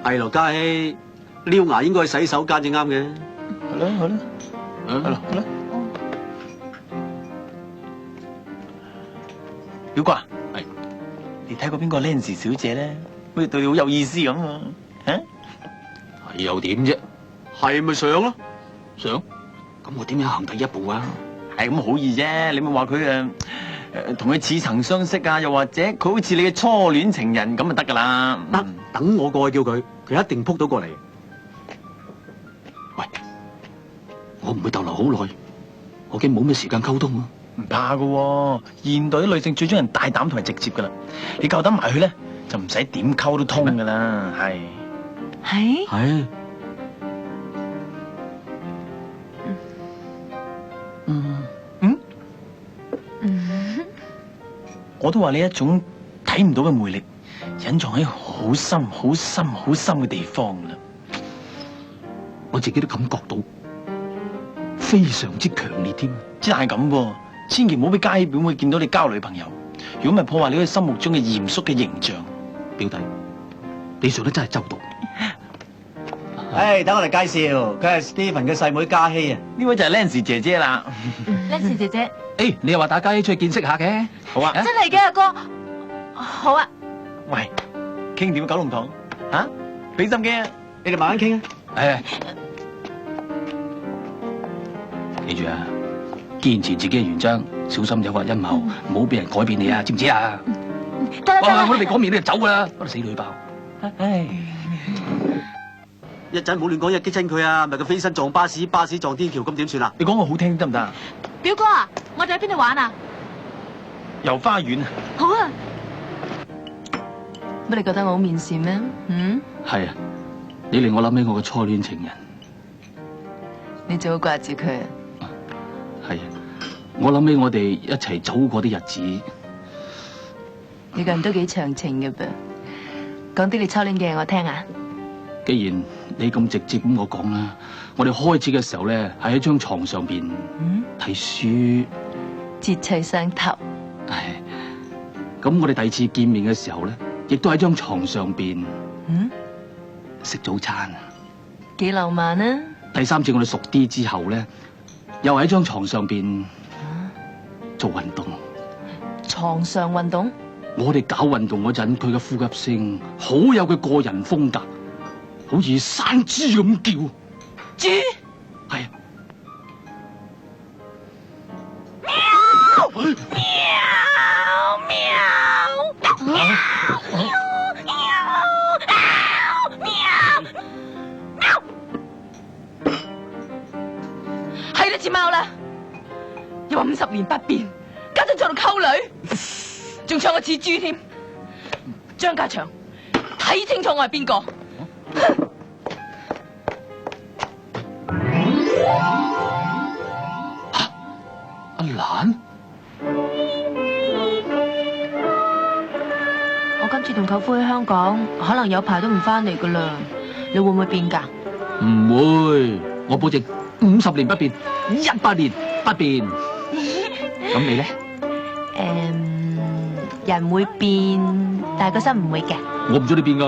係咯，家希撩牙應該去洗手間至啱嘅。係咯，係咯，係咯，係咯。表哥啊，係你睇過邊個 Lance 小姐咧？好似對你好有意思咁啊！嚇？係又點啫？係咪想咯？想？咁我點樣行第一步啊？係咁好易啫，你咪話佢同佢似曾相識啊，又或者佢好似你嘅初戀情人咁就得噶啦。得，等我過去叫佢，佢一定撲到過嚟。喂，我唔會逗留好耐，我驚冇咩時間溝通啊。唔怕噶喎，現代啲女性最中意人大膽同埋直接噶啦，你夠膽埋去咧，就唔使點溝都通噶啦，係。係？係。我都話你一種睇唔到嘅魅力，隱藏喺好深、好深、好深嘅地方啦。我自己都感覺到，非常之強烈添。只係咁喎，千祈唔好俾家姐表妹見到你交女朋友，如果咪破壞你喺心目中嘅嚴肅嘅形象。表弟，你做得真係周到。唉，等我嚟介紹，佢係 Steven 嘅細妹嘉希啊。呢位就係 Lance 姐姐啦。Lance 姐姐，誒，你又話打雞出去見識下嘅？好啊。真係嘅，阿哥。好啊。喂，傾點九龍塘嚇？俾心機啊！你哋慢慢傾啊。誒，記住啊，堅持自己嘅原則，小心有法陰謀，唔好俾人改變你啊，知唔知啊？得啦得啦，我哋講面你就走噶啦，嗰度死女爆。唉，一陣唔好亂講嘢，激親佢啊！咪佢飛身撞巴士，巴士撞天橋，咁點算啊？你講個好聽得唔得啊？表哥啊，我哋喺邊度玩啊？遊花園啊！好啊，乜你覺得我好面善咩？嗯？係啊，你令我諗起我嘅初戀情人。你仲好掛住佢啊？係啊，我諗起我哋一齊走過啲日子。你個人都幾長情嘅噃，講啲你初戀嘅嘢我聽啊。既然你咁直接咁我講啦，我哋開始嘅時候咧，係喺張床上邊睇書，志趣相投。唉，咁我哋第二次見面嘅時候咧，亦都喺張床上邊食早餐，幾浪漫啊！第三次我哋熟啲之後咧，又喺張床上邊做運動。床上運動？我哋搞運動嗰陣，佢嘅呼吸聲好有佢個人風格，好似山豬咁叫。豬？係啊。係呢隻貓啦，又話50年不變，家陣在度溝女，仲唱我似豬添。張家祥，睇清楚我係邊個？阿蘭，我今次同舅父去香港，可能有排都唔翻嚟噶啦。你會唔會變噶？唔會，我保證50年不變，100年不變。咁你咧？人會變，但係個心唔會嘅。我唔准你變噶。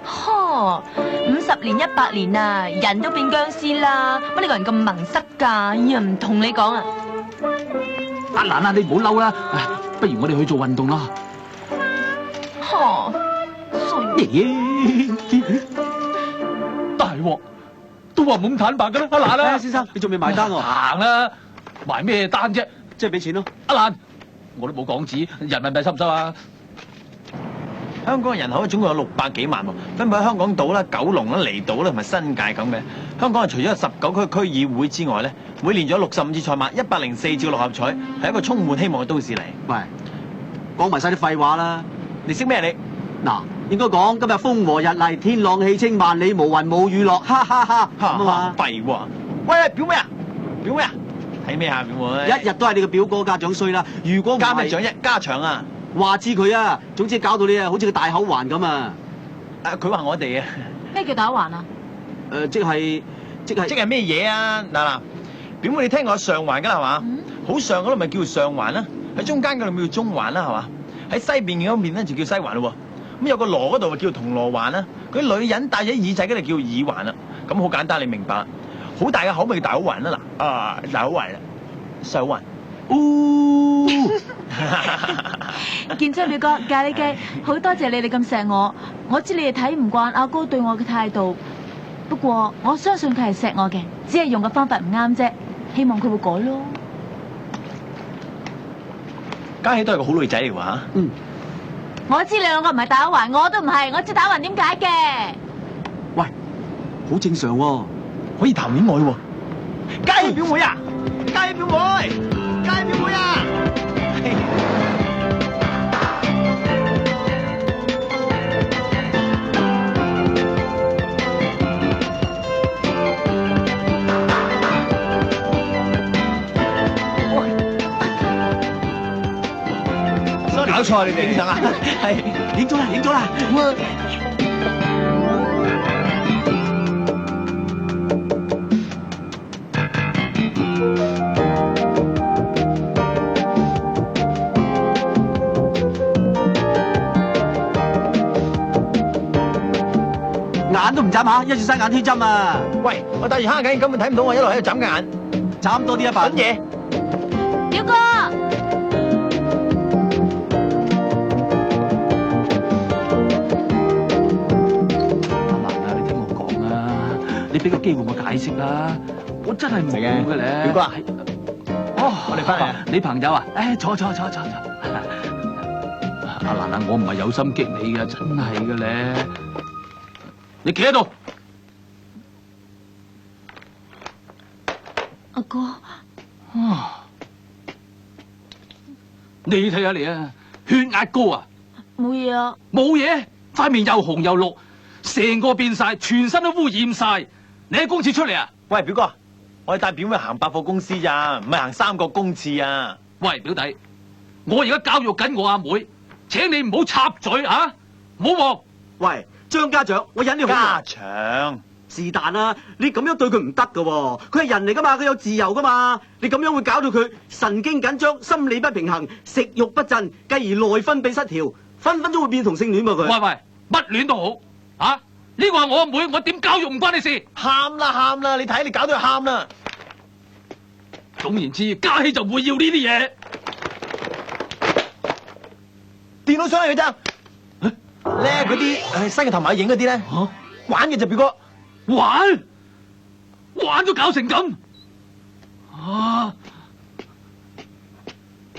呵，50年、100年啊，人都變僵屍啦！乜你個人咁萌塞噶？呀，唔同你講啊！阿蘭啊，你唔好嬲啦，不如我哋去做運動啦。呵，衰嘢！大鑊，都話冇咁坦白噶啦，阿蘭啊！先生，你仲未埋單喎？行啦，埋咩單啫？即係俾錢咯。阿蘭，我都冇港紙，人民幣收唔收啊？香港嘅人口總共有600幾萬喎，分布喺香港島啦、九龍啦、離島啦同埋新界咁嘅。香港係除咗有19區區議會之外咧，每年仲有65次賽馬、104次六合彩，係一個充滿希望嘅都市嚟。喂，講埋晒啲廢話啦！你識咩你？嗱，應該講今日風和日麗，天朗氣清，萬里無雲冇雨落，哈哈哈！咁啊嘛。廢話！喂，表妹啊，表妹啊，睇睇咩下表妹？一日都係你個表哥家長衰啦。如果唔係加咩獎一加長啊？話知佢啊，總之搞到你啊，好似個大口環咁啊！佢話我哋啊，咩叫打橫啊？即係即係咩嘢啊？嗱，表妹你聽過上環㗎啦係嘛？好上嗰度咪叫上環啦，喺中間嗰度咪叫中環啦係嘛？喺西邊嗰邊咧就叫西環咯喎。咁有個羅嗰度咪叫銅鑼環啦。嗰啲女人戴咗耳仔嗰度叫耳環啦。咁好簡單，你明白啦。好大嘅口咪叫大口環啦嗱，大口環啦，細口環。建章表哥，咖喱雞，好多謝你哋咁錫我。我知你哋睇唔慣阿哥對我嘅態度，不過我相信佢係錫我嘅，只係用嘅方法唔啱啫。希望佢會改咯。嘉熙都係個好女仔嚟喎嚇。我知你兩個唔係打橫，我都唔係，我知打橫點解嘅。喂，好正常喎，可以談戀愛喎。嘉熙表妹啊，嘉熙表妹，嘉熙表妹啊！搞錯你哋影相啊？係影咗啦，影咗啦。眼都唔眨下，一住生眼推針啊！喂，我戴住黑眼鏡根本睇唔到，我一路喺度眨眼，眨多啲一份嘢。表哥。你俾個機會我解釋啦，我真係冇嘅咧。表哥啊，我哋翻嚟啊！你朋友啊，坐。阿蘭啊，我唔係有心激你嘅，真係嘅咧。你企喺度，阿哥。你睇下你啊，血壓高啊！冇嘢啊。冇嘢，塊面又紅又綠，成個變晒，全身都污染晒。你喺公廁出嚟啊？喂，表哥，我哋帶表妹行百貨公司咋，唔係行三角公廁啊！喂，表弟，我而家教育緊我阿妹，請你唔好插嘴啊！唔好喎。喂，張家長，我忍你好家長，是但啦，你咁樣對佢唔得噶，佢係人嚟噶嘛，佢有自由噶嘛，你咁樣會搞到佢神經緊張、心理不平衡、食慾不振，繼而內分泌失調，分分鐘會變同性戀噃佢。喂，乜戀都好啊！呢個係我阿妹，我點教育唔關你事。喊啦，你睇你搞到佢喊啦。總言之，嘉熙就會要呢啲嘢。電腦上嚟嘅咋？咧嗰啲西嘅頭馬影嗰啲咧，玩嘅就表哥。玩都搞成咁啊！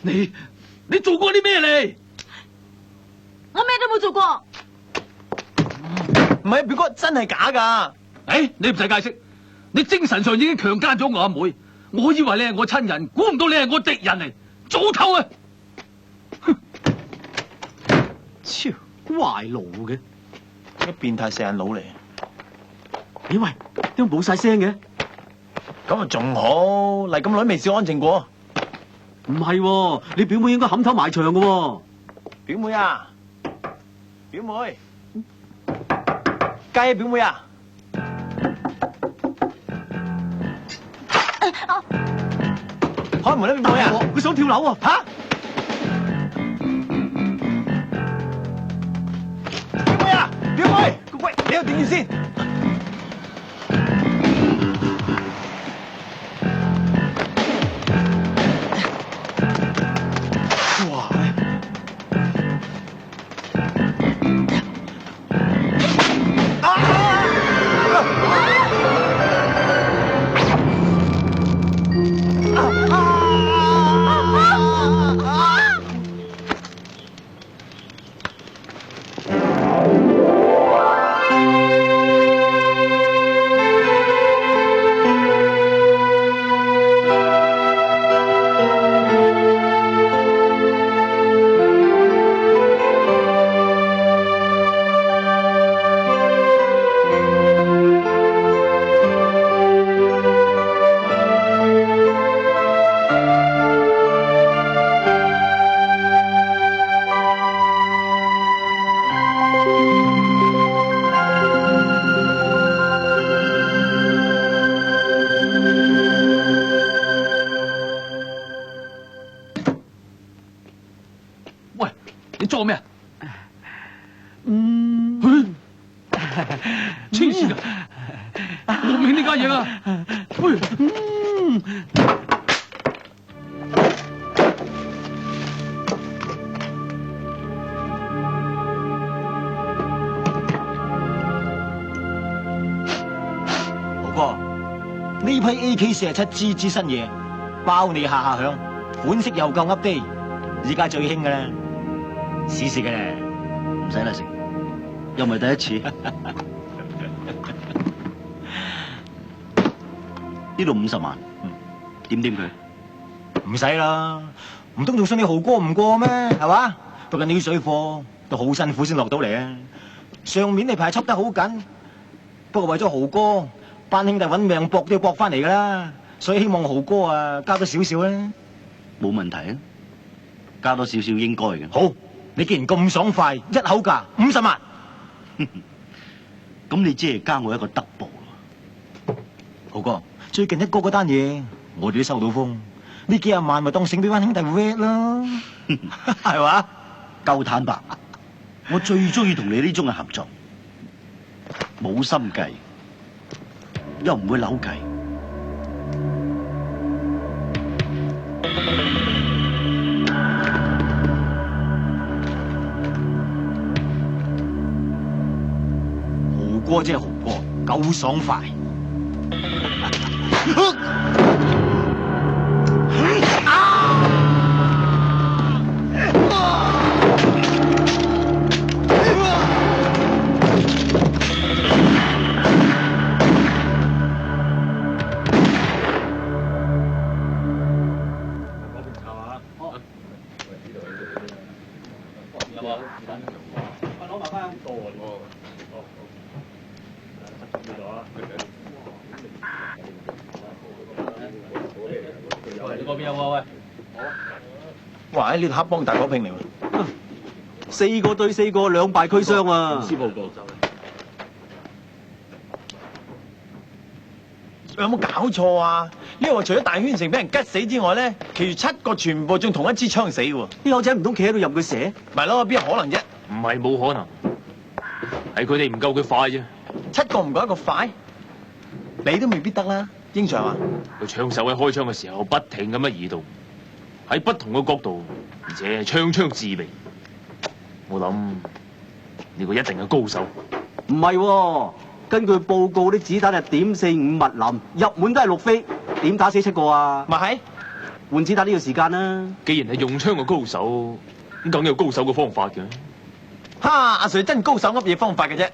你做過啲咩嚟？我咩都冇做過。唔係，表哥真係假噶。你唔使解釋，你精神上已經強姦咗我阿妹。我以為你係我親人，估唔到你係我敵人嚟，早唞啊！超壞腦嘅，一變態四眼佬嚟。喂，點解冇晒聲嘅？咁啊仲好，嚟咁耐未試安靜過。唔係，你表妹應該冚頭埋牆嘅喎。表妹啊，表妹，嘉熙表妹啊，開門啦，表妹啊，佢想跳樓啊！吓！表妹啊，表妹，喂，你有電源先。黐線㗎！我唔興呢家嘢啊！喂，豪哥，呢批 AK47 支新嘢，包你下響，款式又夠 update，而家最興嘅啦，試試嘅咧，唔使啦，成，又唔係第一次。呢度50萬，點佢？唔使啦，唔通仲信你豪哥唔過咩？係嘛？不過呢啲水貨都好辛苦先落到嚟啊！上面你排輯得好緊，不過為咗豪哥，班兄弟揾命搏都要搏翻嚟噶啦，所以希望豪哥啊加多少少啦。冇問題啊，加多少少應該嘅。好，你既然咁爽快，一口價50萬，咁你即係加我一個 double 咯。豪哥。最近一哥嗰單嘢，我哋都收到風，呢幾廿萬咪當醒俾班兄弟 red 咯，係嘛？夠坦白，我最中意同你呢種嘅合作，冇心計，又唔會扭計。豪哥即係豪哥，夠爽快。哇！呢度黑幫大火拼嚟喎，4個對4個，兩敗俱傷啊！司報告就有冇搞錯啊？呢個除咗大圈城俾人吉死之外咧，其餘7個全部中同一支槍死喎。呢口仔唔通企喺度任佢射？咪咯，邊有可能啫？唔係冇可能，係佢哋唔夠佢快啫。 7個唔夠1個快，你都未必得啦，英 Sir 啊！佢槍手喺開槍嘅時候不停咁樣移動，喺不同嘅角度，而且槍槍致命。我諗呢個一定係高手。唔係喎，根據報告啲子彈係.45密林，入門都係6飛，點打死7個啊？咪係換子彈呢個時間啦。既然係用槍嘅高手，咁梗有高手嘅方法嘅。哈！阿 Sir 真高手噏嘢方法嘅啫，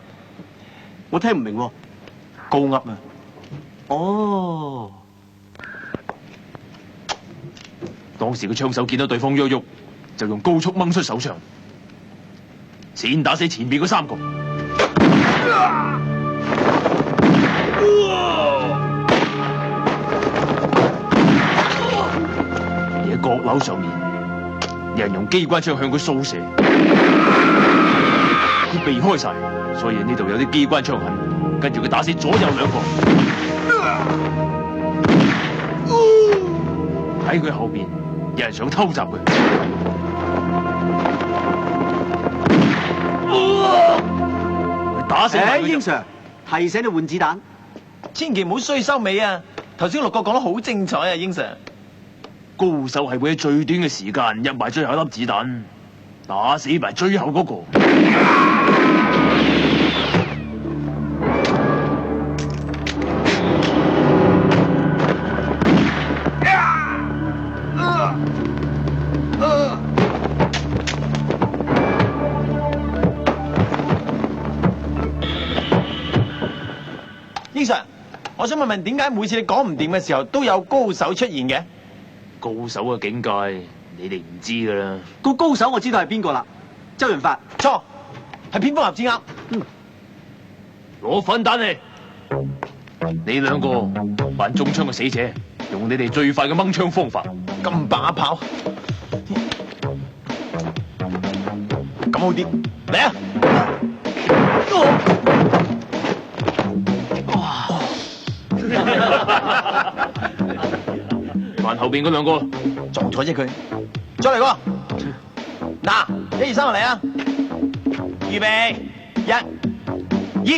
我聽唔明喎。高噏啊！哦，當時個槍手見到對方喐喐，就用高速掹出手槍，先打死前面嗰3個。而喺閣樓上面，有人用機關槍向佢掃射，佢避開晒，所以呢度有啲機關槍痕。跟住佢打死左右2個，喺佢後邊有人想偷襲佢。打死英 Sir 提醒你換子彈，千祈唔好衰收尾啊！頭先6個講得好精彩啊，英 Sir。高手係會喺最短嘅時間入埋最後一粒子彈，打死埋最後嗰個。英 Sir， 我想問點解每次你講唔掂嘅時候都有高手出現嘅？高手嘅境界，你哋唔知㗎啦。個高手我知道係邊個啦，周潤發。錯，係蝙蝠俠至啱。攞粉彈嚟！你2個扮中槍嘅死者，用你哋最快嘅掹槍方法。咁把炮，咁好啲，嚟啊！扮後邊嗰2個撞咗啫佢，再嚟個，嗱，1、2、3就嚟啊！預備，1、二。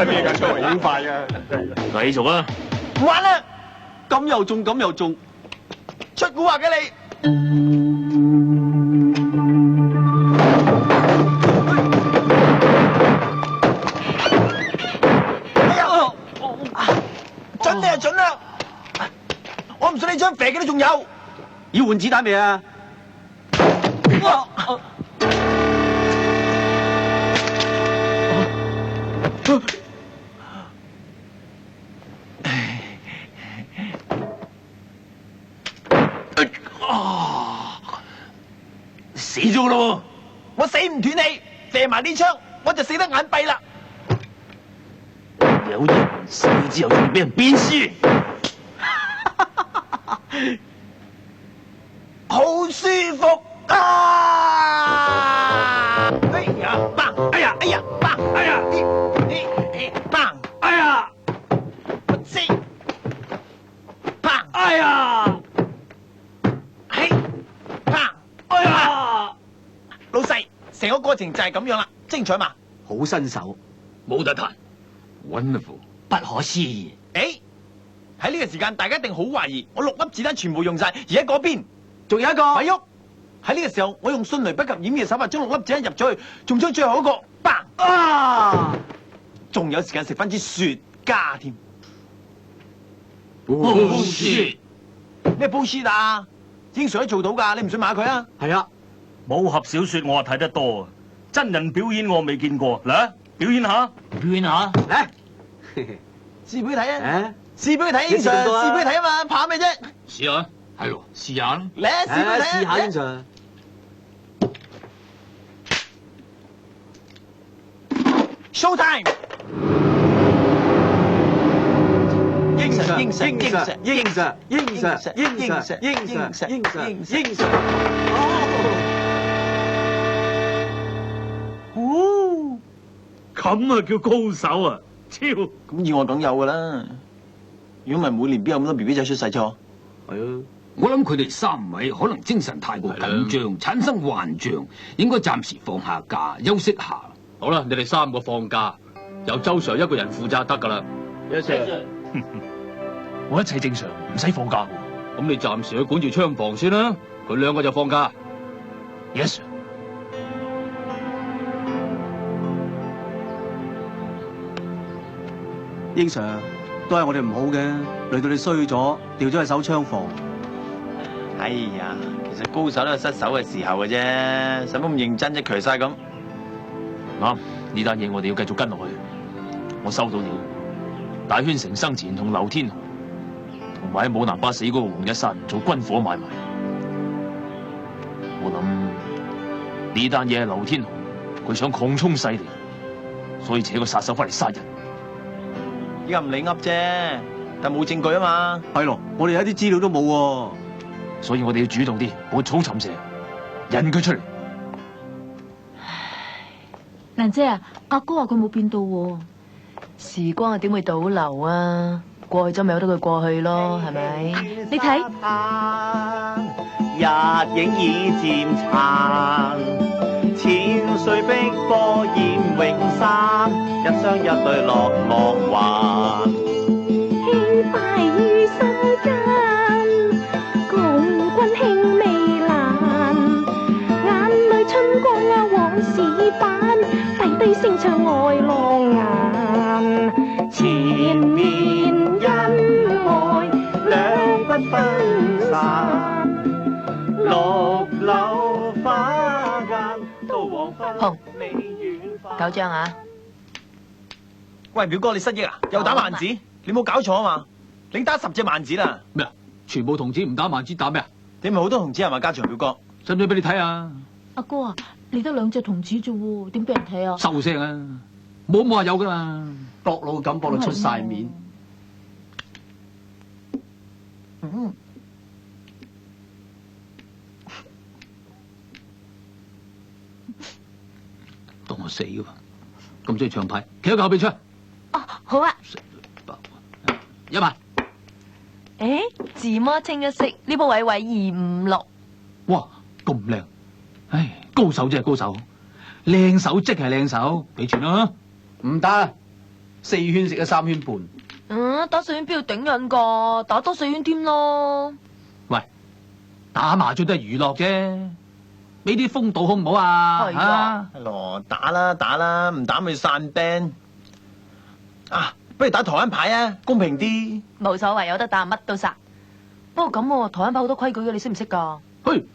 咩咁速好快啊！繼續啊！唔玩啦，咁又中，咁又中。出蠱惑嘅你。哎呀，準你就準啦！我唔信你張肥嘅都仲有。要換子彈未啊？死咗咯！我死唔斷你，射埋呢槍，我就死得眼閉啦。有人死之後仲要俾人鞭屍，好舒服啊！哎呀，砰！哎呀，哎呀，砰！哎呀，砰！哎呀，我知，砰！哎呀，嘿，砰！哎呀，老細，成個過程就係咁樣啦，精彩嘛？好新手，冇得彈。 Wonderful，不可思議。誒，喺呢個時間，大家一定好懷疑，我6粒子彈全部用晒，而喺嗰邊仲有一個，咪喐。喺呢個時候，我用迅雷不及掩耳嘅手法將6粒子彈入咗去，仲將最後一個砰啊！仲有時間食翻支雪茄添。bullshit，咩 bullshit 啊？英 Sir 都做到㗎，你唔信問下佢啊？係啊，武俠小說我睇得多啊，真人表演我未見過。嚟，表演下。表演下，嚟，試俾佢睇啊！誒，試俾佢睇，英 Sir，幾時咁多啊試俾佢睇啊嘛，怕咩啫？試下，係咯，試下啦。嚟啊，試俾佢睇啊！試下英 Sir。 Show time！ 英 Sir， 英 Sir， 英 Sir， 英 Sir， 英 Sir， 英 Sir， 英 Sir， 英 Sir， 英 Sir。哦，咁啊叫高手啊，超！咁意外梗有㗎啦，如果唔係每年邊有咁多 BB 仔出世啫？係啊，我諗佢哋3位可能精神太過緊張，產生幻象，應該暫時放下假休息下。好啦，你哋3個放假，由周 Sir 一個人負責得噶啦。Yes sir。我一切正常，唔使放假咁你暫時去管住槍房先啦，佢2個就放假。 Yes， 英 Sir， 都係我哋唔好嘅，累到你衰咗，調咗去守槍房。哎呀，其實高手都有失手嘅時候嘅啫，使乜咁認真啫？強晒咁。啱，呢單嘢我哋要繼續跟落去。我收到料，大圈城生前同劉天雄，同埋喺武南巴死嗰個黃一山做軍火買賣。我諗呢單嘢係劉天雄，佢想擴充勢力，所以請個殺手翻嚟殺人。依家唔理噏啫，但冇證據啊嘛。係咯，我哋有啲資料都冇喎。所以我哋要主動啲，撥草尋蛇，引佢出嚟。蘭姐啊，阿哥話佢冇變到喎。時光啊，點會倒流啊？過去咗咪由得佢過去咯，係咪？你睇，日影已漸殘，千歲碧波現永生，一雙一對樂樂還。輕快於心間，共君興未難，眼淚春光啊往事版，遞低聲唱愛浪眼，前面恩愛兩不分散，綠柳花間到黃昏紅美遠花。 9張啊！喂，表哥你失憶啊？又打萬子？你冇搞錯啊嘛？你打10隻萬子啦？咩啊？全部童子唔打萬子打咩啊？你咪好多童子係嘛？家長表哥，使唔使俾你睇啊？阿哥啊，你得2隻童子啫喎，點俾人睇啊？收聲啊！冇話有噶嘛？搏老咁搏到出晒面。當我死噶嘛？咁中意長牌，企喺後邊出。哦，好啊。 1萬。誒，自摸清一色，呢鋪位256。哇，咁靚！唉，高手真係高手。靚手即係靚手，俾錢啦。唔得，4圈食咗3圈半。打4圈邊度頂癮噶？打多4圈添咯。喂，打麻雀都係娛樂啫，俾啲風度好唔好啊？係啊羅打啦，唔打咪散 band。啊，不如打台灣牌啊，公平啲。冇所謂，有得打乜都殺。不過咁喎，台灣牌好多規矩嘅，你識唔識噶？去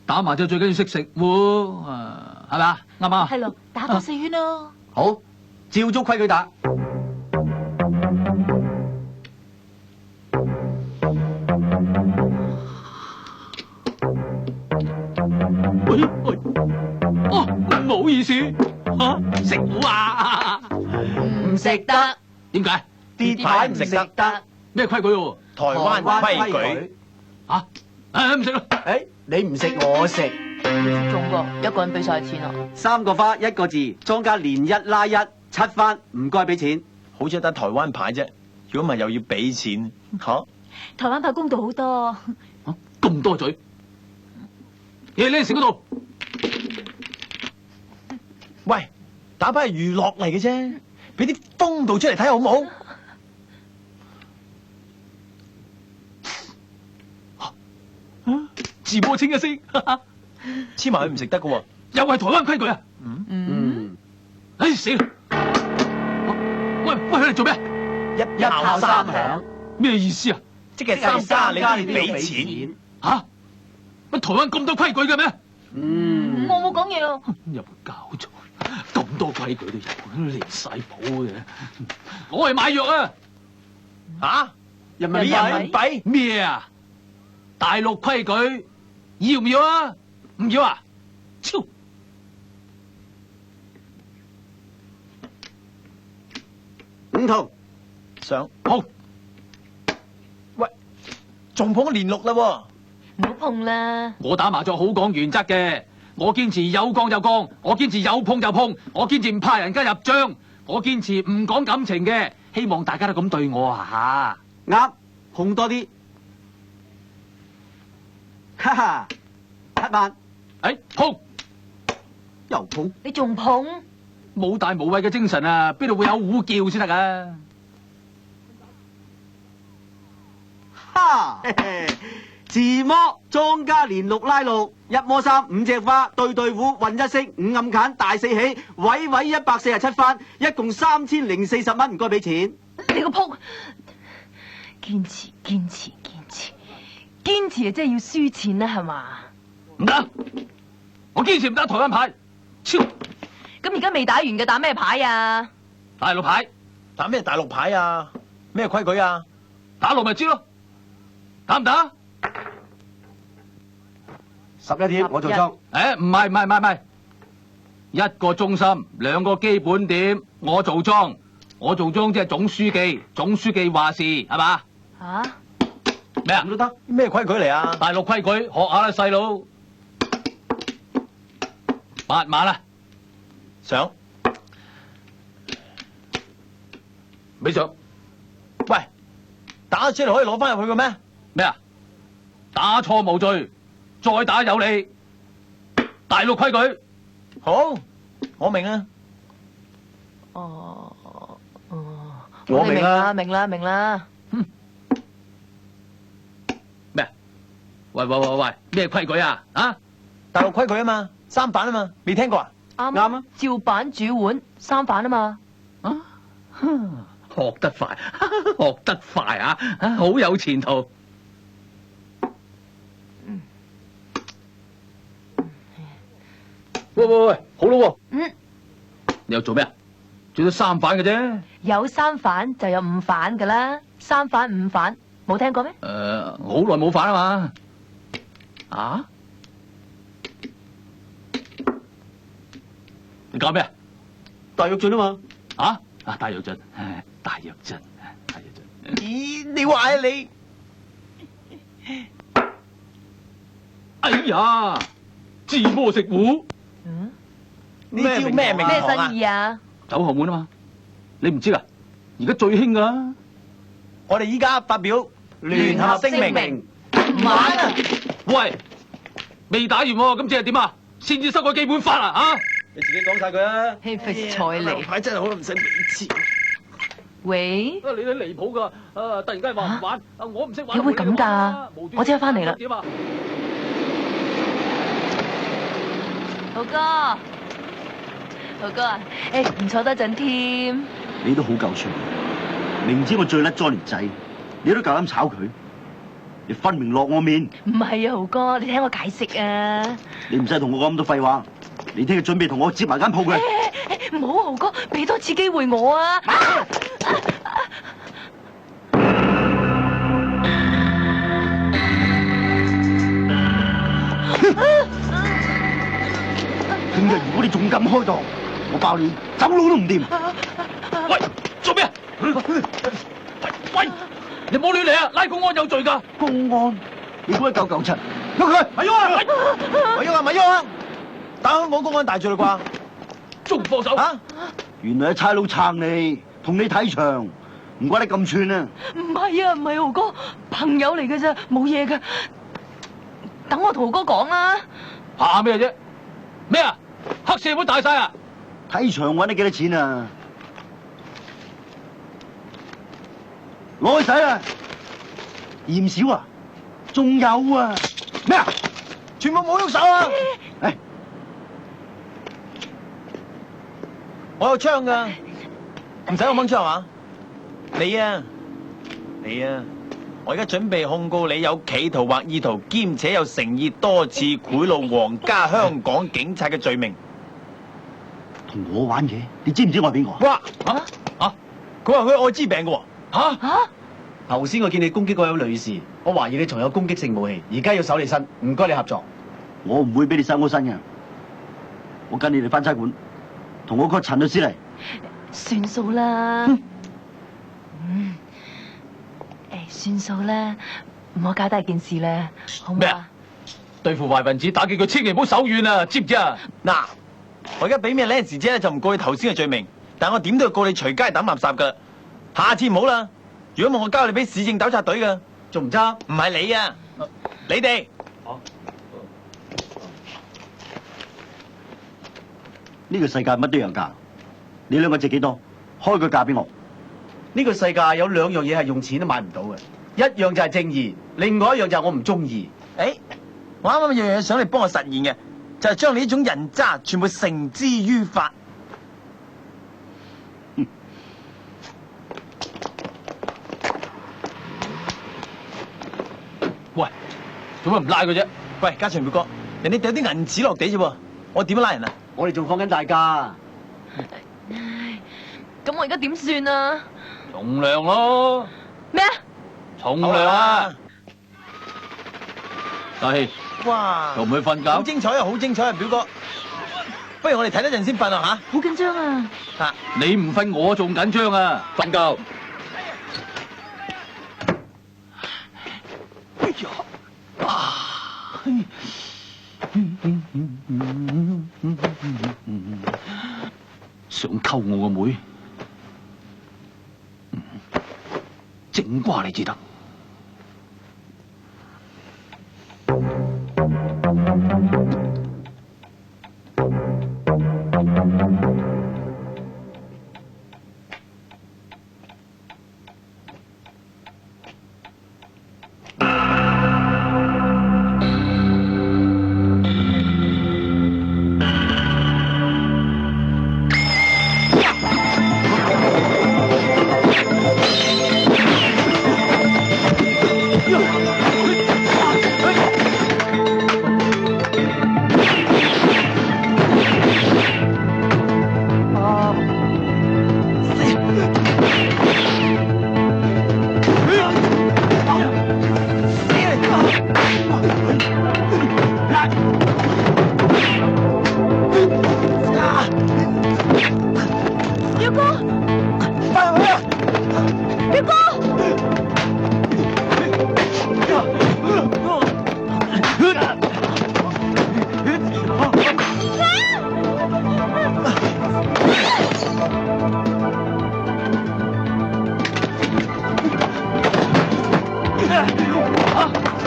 打麻雀最緊要識食喎，係咪啊？啱唔啱啊？係咯，打多4圈咯。好，照足規矩打。喂，哦，唔好意思，食糊啊？唔食得。點解？啲牌唔食得，咩規矩喎？台灣規矩。嚇？唔食啦。你唔食我食。中喎，一個人俾晒錢啊3個花1個字，莊家連一拉一，7番，唔該俾錢。好似得台灣牌啫，如果唔係又要俾錢，嚇？台灣牌公道好多。咁多嘴，嘢呢食嗰度。喂，打牌係娛樂嚟嘅啫，俾啲風度出嚟睇好唔好？自摸清一聲，黐埋佢唔食得嘅喎。又係台灣規矩啊！哎死啦！喂，佢哋做咩？一炮三響，咩意思啊？即係3家你都要俾錢。嚇！乜台灣咁多規矩嘅咩？我冇講嘢啊。有冇搞錯？咁多規矩都有，離晒譜嘅。我係買藥啊！嚇？人民幣咩啊？大陸規矩要唔要啊？唔要啊？超5筒上好。喂，仲捧連6啦喎！唔好碰啦！我打麻雀好講原則嘅，我堅持有槓就槓，我堅持有碰就碰，我堅持唔怕人家入帳，我堅持唔講感情嘅，希望大家都咁對我啊嚇！啱，碰多啲。哈哈，7萬，碰又碰，你仲碰？冇大無畏嘅精神啊，邊度會有胡叫先得噶？哈！自摸莊家連6拉6，一摸3 5隻花，對對胡混一色5暗揀大4起，位位147番，一共3040蚊，唔該俾錢。你個撲！堅持堅持堅持堅持啊！真係要輸錢啦，係嘛？唔得，我堅持唔打台灣牌。超！咁而家未打完嘅，打咩牌啊？大陸牌。打咩大陸牌啊？咩規矩啊？打6咪知咯。打唔打？11點，我做莊。唔係，一個中心，2個基本點，我做莊。我做莊即係總書記，總書記話事係嘛？嚇？咩啊？咁都得？咩規矩嚟啊？大陸規矩，學下啦，細佬。8萬啦，上。俾上。喂，打出嚟可以攞翻入去嘅咩？咩啊？打錯無罪，再打有理。大陸規矩。好，我明啊。我明啦，明啦。咩？喂，咩規矩啊？啊？大陸規矩啊嘛，3反啊嘛，未聽過啊？啱啊！照板煮碗，3反啊嘛。學得快，學得快啊！好有前途。喂，好咯喎。你又做咩啊？做咗3反嘅啫。有3反就有5反噶啦，3反5反，冇聽過咩？我好耐冇反啊嘛。啊？你搞咩啊？大躍進啊嘛。大躍進，大躍進。咦，你話啊你？哎呀，自摸食糊。呢招咩名堂啊？咩新意啊？走後門啊嘛，你唔知啊？而家最興噶啦。我哋依家發表聯合聲明，唔玩啊！喂，未打完喎，咁即係點啊？先至修改基本法啊？你自己講晒佢啊！嘿，費事睬你。牌真係好唔使俾錢。喂，你離譜㗎！突然間話唔玩，我唔識玩。你會咁㗎？我即刻翻嚟啦。點啊？豪哥，豪哥啊，唔坐多陣添。你都好夠串，明知我最叻 Johnny 仔，你都夠膽炒佢，你分明落我面。唔係啊，豪哥，你聽我解釋啊。你唔使同我講咁多廢話，你聽日準備同我接埋間鋪嘅。唔好，豪哥，俾多次機會我啊！聽日如果你仲敢開檔，我爆你走佬都唔掂。喂，做咩？喂，你唔好亂嚟啊！拉公安有罪㗎。公安，你估一997，喐佢，咪喐啊！咪喐啊！咪喐啊！打香港公安大罪啦啩？仲唔放手？啊！原來係差佬撐你，同你睇場，唔怪得咁串啊！唔係啊，唔係豪哥，朋友嚟嘅咋，冇嘢㗎。等我同豪哥講啦。怕咩啫？咩啊？黑社會大晒啊！睇場揾你幾多錢啊？攞去使啊！嫌少啊？仲有啊？咩啊？全部冇喐手啊！誒，我有槍㗎，唔使我掹槍啊！你啊，我而家準備控告你有企圖或意圖，兼且有誠意多次賄賂皇家香港警察嘅罪名。同我玩嘢，你知唔知我係邊個？哇！佢話佢係艾滋病嘅喎。頭先我見你攻擊嗰位女士，我懷疑你藏有攻擊性武器，而家要搜你身，唔該你合作。我唔會俾你搜我身嘅，我跟你哋翻差館，同我個陳律師嚟。算數啦。算數啦，唔好搞大件事啦，好唔好啊？對付壞分子打擊佢，千祈唔好手軟啊！知唔知啊？嗱，我而家俾面呢時姐就唔告你頭先嘅罪名，但我點都要告你隨街抌垃圾噶。下次唔好啦，如果冇我交你俾市政糾察隊噶，仲唔揸？唔係你啊，你哋。呢個世界乜都有價，你兩個值幾多？開個價俾我。呢個世界有兩樣嘢係用錢都買唔到嘅，一樣就係正義，另外一樣就係我唔中意。我啱啱有樣嘢想你幫我實現嘅，就係將你呢種人渣全部繩之於法。喂，做乜唔拉佢啫？喂，家祥表哥，人哋掉啲銀紙落地啫喎，我點樣拉人啊？我哋仲放緊大假。咁我而家點算啊？從良咯。咩啊？從良啊！大氣，哇！仲唔去瞓覺？好精彩啊！好精彩啊，表哥。不如我哋睇多陣先瞓啊吓。好緊張啊！你唔瞓我仲緊張啊！瞓覺。哎呀！想溝我個妹，整瓜你至得。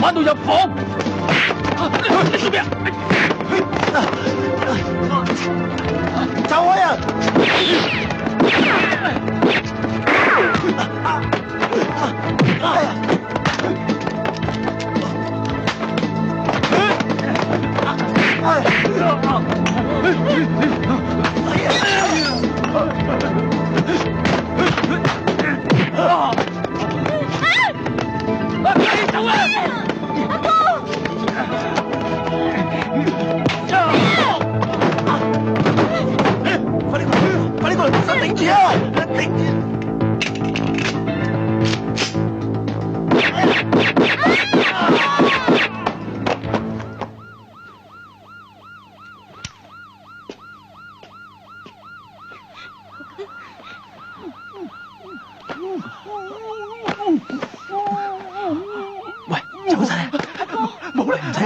玩到入房，你做咩啊？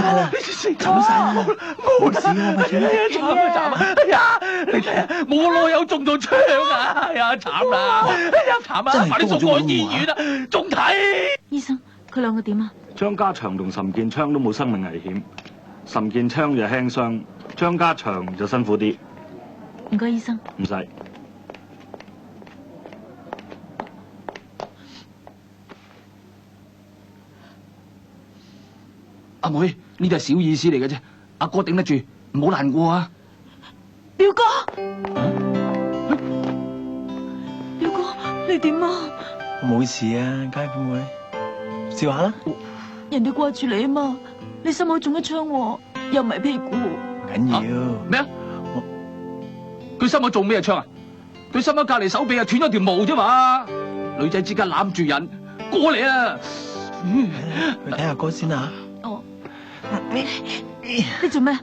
晒啦，走晒啦，冇事啊，咪住啦，慘啊！哎呀，你睇下，冇個老友中咗槍啊！哎呀，慘啦！哎呀，慘啊！快啲送我去醫院啊！仲睇？醫生，佢兩個點啊？張家祥同岑建昌都冇生命危險，岑建昌就輕傷，張家祥就辛苦啲。唔該，醫生。唔使。阿妹，呢啲係小意思嚟嘅啫，阿哥頂得住，唔好難過啊！表哥，表哥，你點啊？我冇事啊，家妹妹，笑下啦。人哋掛住你啊嘛，你心口中一槍喎，又唔係屁股。緊要咩啊？佢心口中咩槍啊？佢心口隔籬手臂啊斷咗條毛啫嘛！女仔之間攬住人，過嚟啊！去睇下哥先啊。哦，你做咩？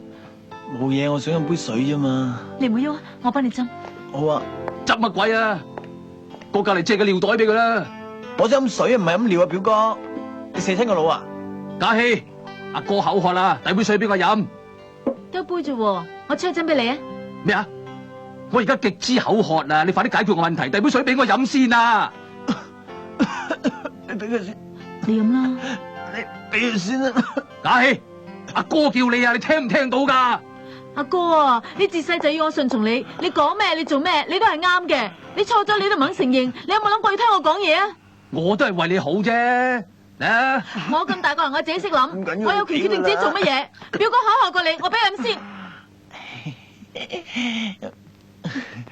冇嘢，我想飲杯水啫嘛。你唔好喐啊，我幫你斟。好啊。執乜鬼啊？過隔籬借個尿袋俾佢啦。我想飲水啊，唔係飲尿啊，表哥。你射親個腦啊？假氣，阿哥口渴啦，遞杯水俾我飲。得杯啫，我車斟俾你啊。咩啊？我而家極之口渴啊！你快啲解決我問題，遞杯水俾我飲先啊！你俾佢先。你飲啦。你俾佢先啦。假氣，阿哥叫你啊，你聽唔聽到噶？阿哥啊，你自細就要我順從你，你講咩你做咩，你都係啱嘅。你錯咗你都唔肯承認，你有冇諗過要聽我講嘢啊？我都係為你好啫。啊！我咁大個人，我自己識諗，我有權決定自己做乜嘢。表哥口渴過你，我俾佢飲先。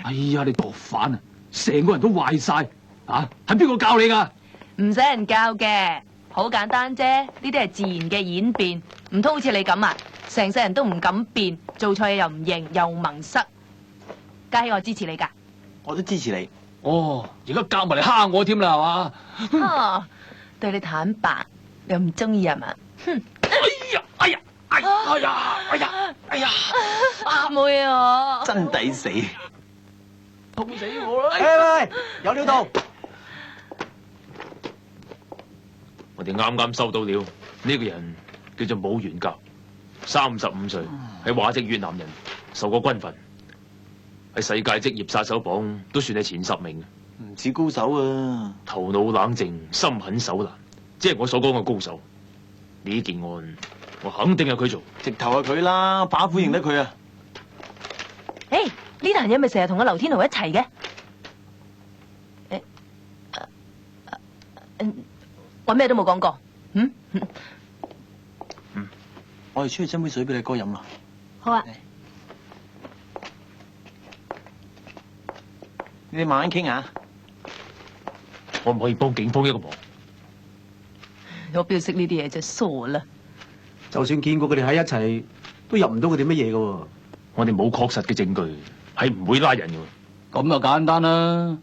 哎呀，你毒販啊，成個人都壞晒啊！係邊個教你噶？唔使人教嘅，好簡單啫。呢啲係自然嘅演變，唔通好似你咁啊？成世人都唔敢變，做錯嘢又唔認，又蒙塞。嘉熙，我支持你噶。我都支持你。哦，而家教埋嚟蝦我添啦，係嘛？啊，對你坦白，你又唔中意係嘛？哼！哎呀！阿妹啊！真抵死。痛死我啦！喂，有料到。我哋啱啱收到料，呢個人叫做武元甲，35歲，係華籍越南人，受過軍訓，喺世界職業殺手榜都算係前10名。唔似高手啊，頭腦冷靜，心狠手辣，即係我所講嘅高手。呢件案我肯定係佢做，直頭係佢啦，把虎認得佢啊！誒，呢壇嘢咪成日同阿劉天豪一齊嘅？我咩都冇講過。我哋出去斟杯水俾你哥飲啦。好啊。你哋慢慢傾下。可唔可以幫警方一個忙？我邊度識呢啲嘢啫，傻啦！就算見過佢哋喺一齊，都入唔到佢哋乜嘢噶。我哋冇確實嘅證據，係唔會拉人嘅。咁就簡單啦，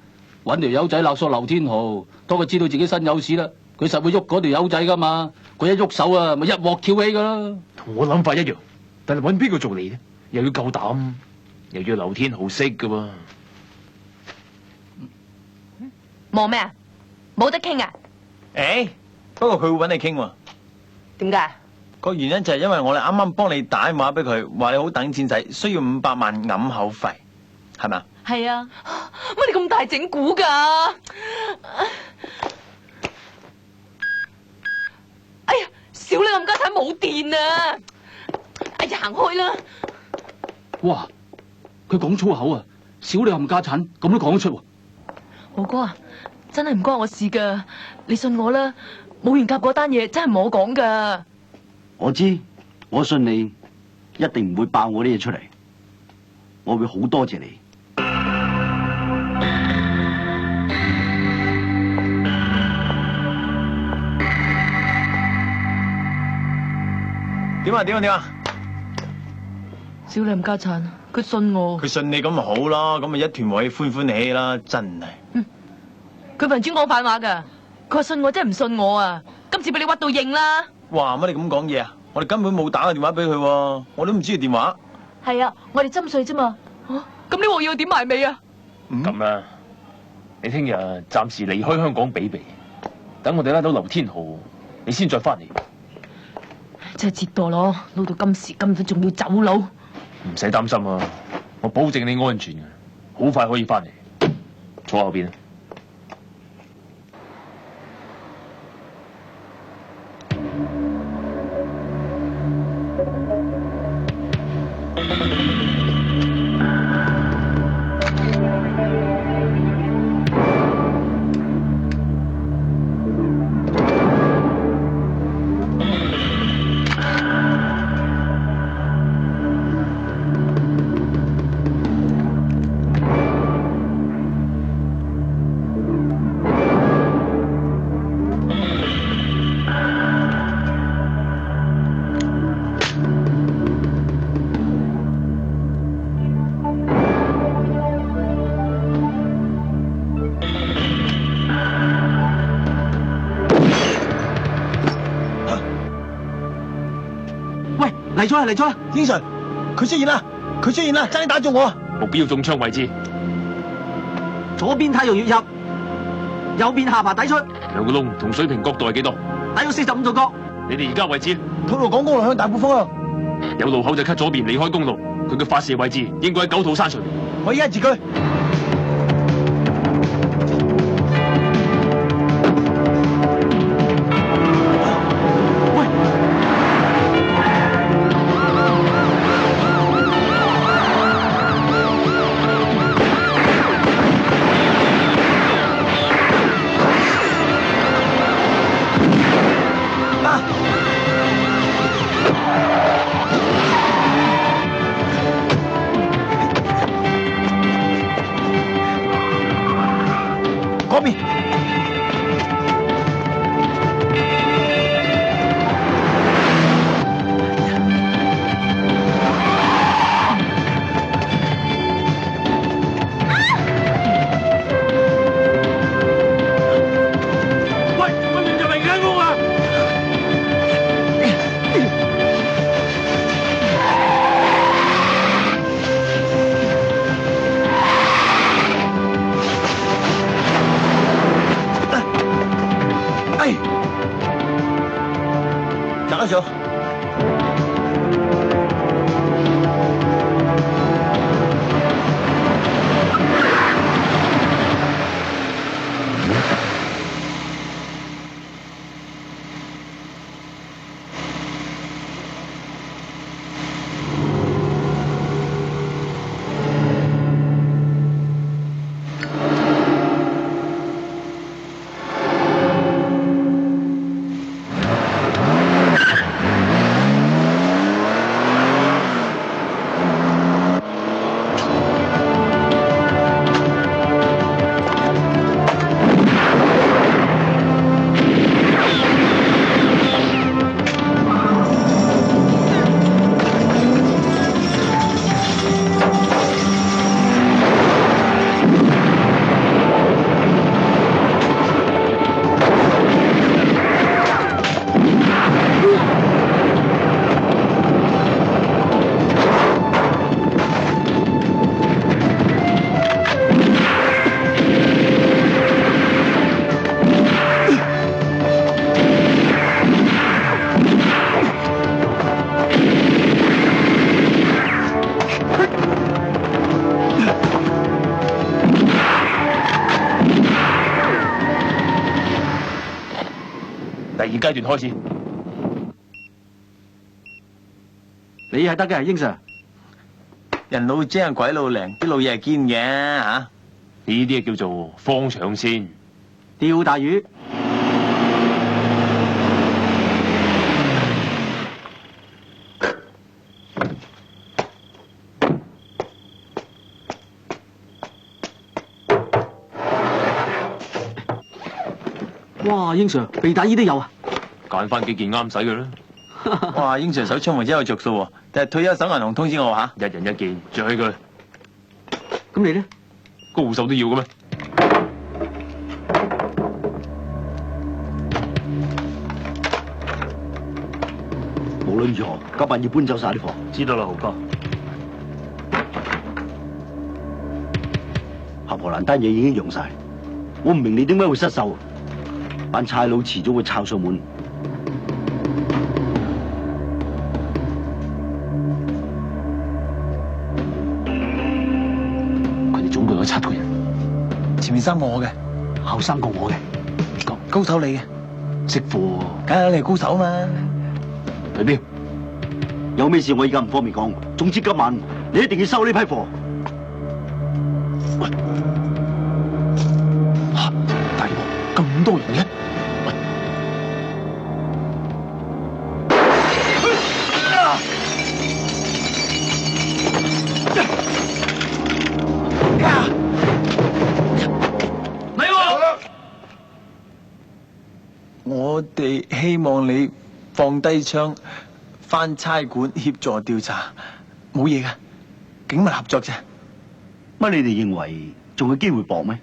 搵條友仔勒索劉天豪，當佢知道自己身有事啦，佢實會喐嗰條友仔噶嘛。佢一喐手啊，咪一鑊翹起噶啦。同我諗法一樣，但係搵邊個做嚟呢？又要夠膽，又要劉天豪識噶喎。望咩啊？冇得傾啊！誒，不過佢會揾你傾喎。點解？個原因就係因為我哋啱啱幫你打電話俾佢，話你好等錢仔，需要500萬揞口費，係咪啊？係啊。乜你咁大整蠱㗎？哎呀，小你冚家產冇電啊！哎呀，行開啦！哇！佢講粗口啊！小你冚家產咁都講得出喎。豪哥啊，真係唔關我事噶，你信我啦。武元甲嗰單嘢真係唔我講噶。我知，我信你，一定唔會爆我啲嘢出嚟。我會好多謝你。點啊！小你冚家產，佢信我。佢信你咁咪好咯，咁咪一團和氣歡喜啦，真係。佢份專講反話噶，佢話信我真係唔信我啊！今次俾你屈到認啦。哇！乜你咁講嘢啊？我哋根本冇打個電話俾佢喎，我都唔知佢電話。係啊，我哋斟水啫嘛。咁你話要點埋尾啊？咁啦，你聽日暫時離開香港避避，等我哋拉到劉天豪，你先再翻嚟。真係折墮咯，撈到今時今日仲要走佬。唔使擔心啊，我保證你安全嘅，好快可以翻嚟。坐後邊啊。嚟咗啦，嚟咗啦！英 Sir，佢出現啦，佢出現啦，爭啲打中我啊！目標中槍位置，左邊太陽穴入，右邊下巴抵出，兩個窿同水平角度係幾多？抵到45度角。你哋而家位置？吐露港公路向大埔方向，有路口就 cut 左邊離開公路，佢嘅發射位置應該喺九肚山上面。我依家截佢。嗰邊，喂，乜亂入嚟間屋啊？打咗。第二階段開始。你係得嘅，英 Sir。人老精鬼老靈，啲老嘢係堅嘅嚇。呢啲叫做放長線。釣大魚。哇，英 Sir，避彈衣都有啊！揀翻幾件啱使嘅啦。哇，英 Sir 手槍王真有着數喎，但係退休守銀行通知我嚇。一人一件，着起佢。咁你咧？高手都要嘅咩？無論如何，今晚要搬走晒啲貨。知道啦，豪哥。合荷蘭單嘢已經用晒，我唔明你點解會失手。班差佬遲早會抄上門。有7個人，前面3個我嘅，後3個我嘅，高手你嘅，識貨。梗係你係高手嘛。對標，有咩事我而家唔方便講。總之今晚你一定要收呢批貨。嚇！大鑊，咁多人嘅？我哋希望你放低槍，返差館協助調查，冇嘢噶，警民合作啫。乜你哋認為仲有機會搏咩？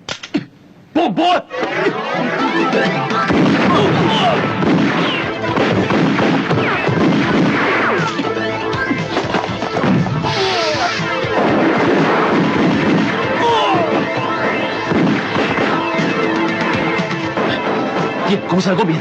搏唔搏啊？咦，講晒嗰邊。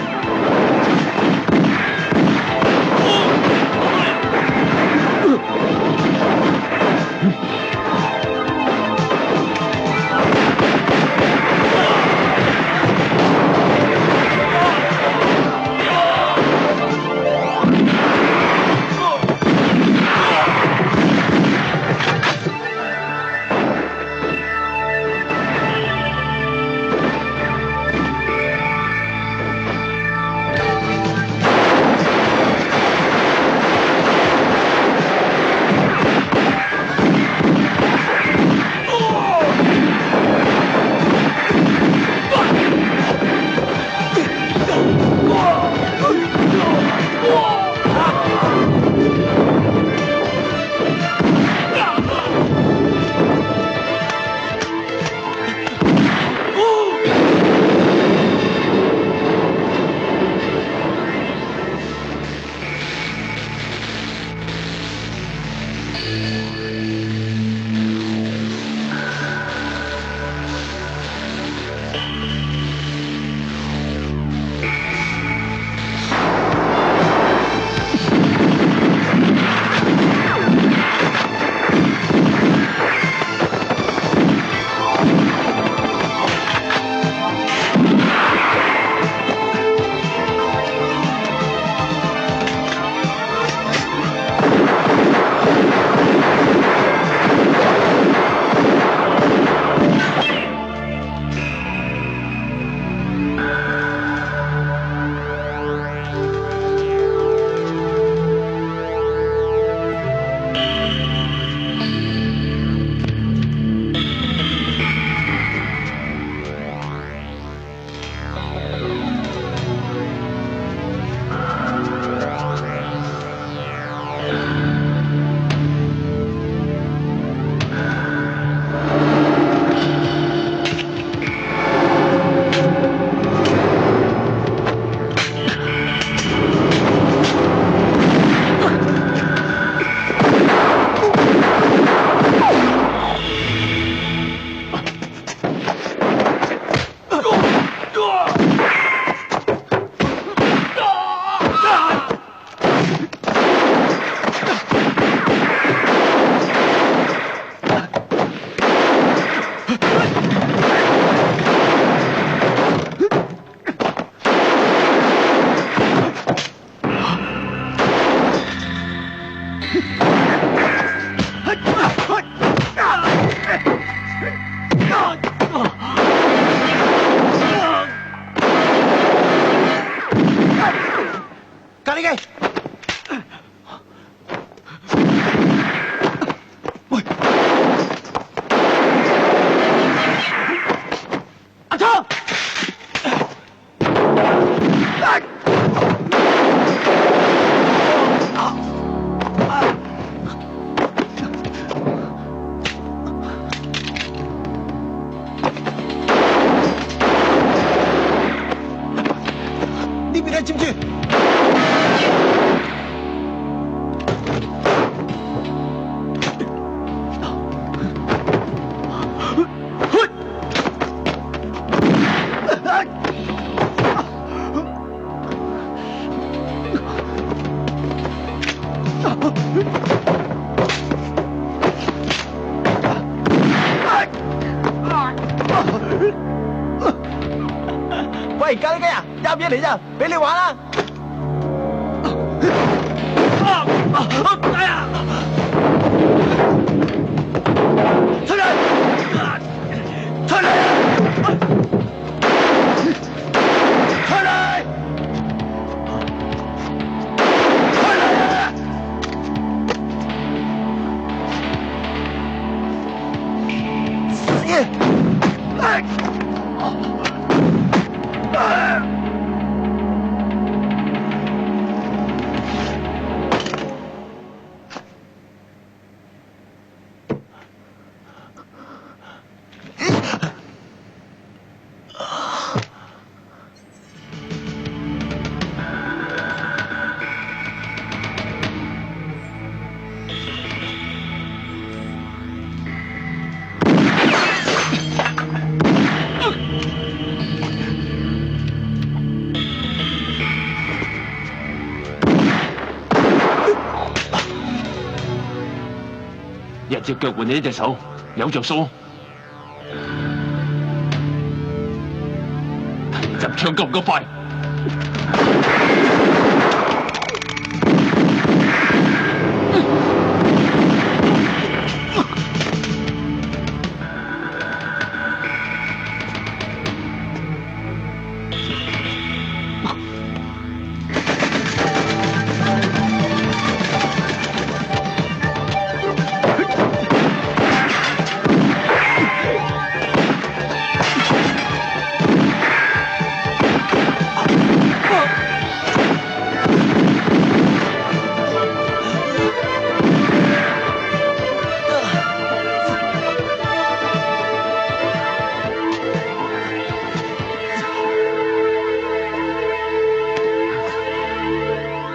接住！喂，咖喱雞啊，入嘢嚟咋，俾你玩啦！哎呀！出嚟！出嚟！出嚟！一隻腳換你一隻手，有着數。睇你執槍夠唔夠快？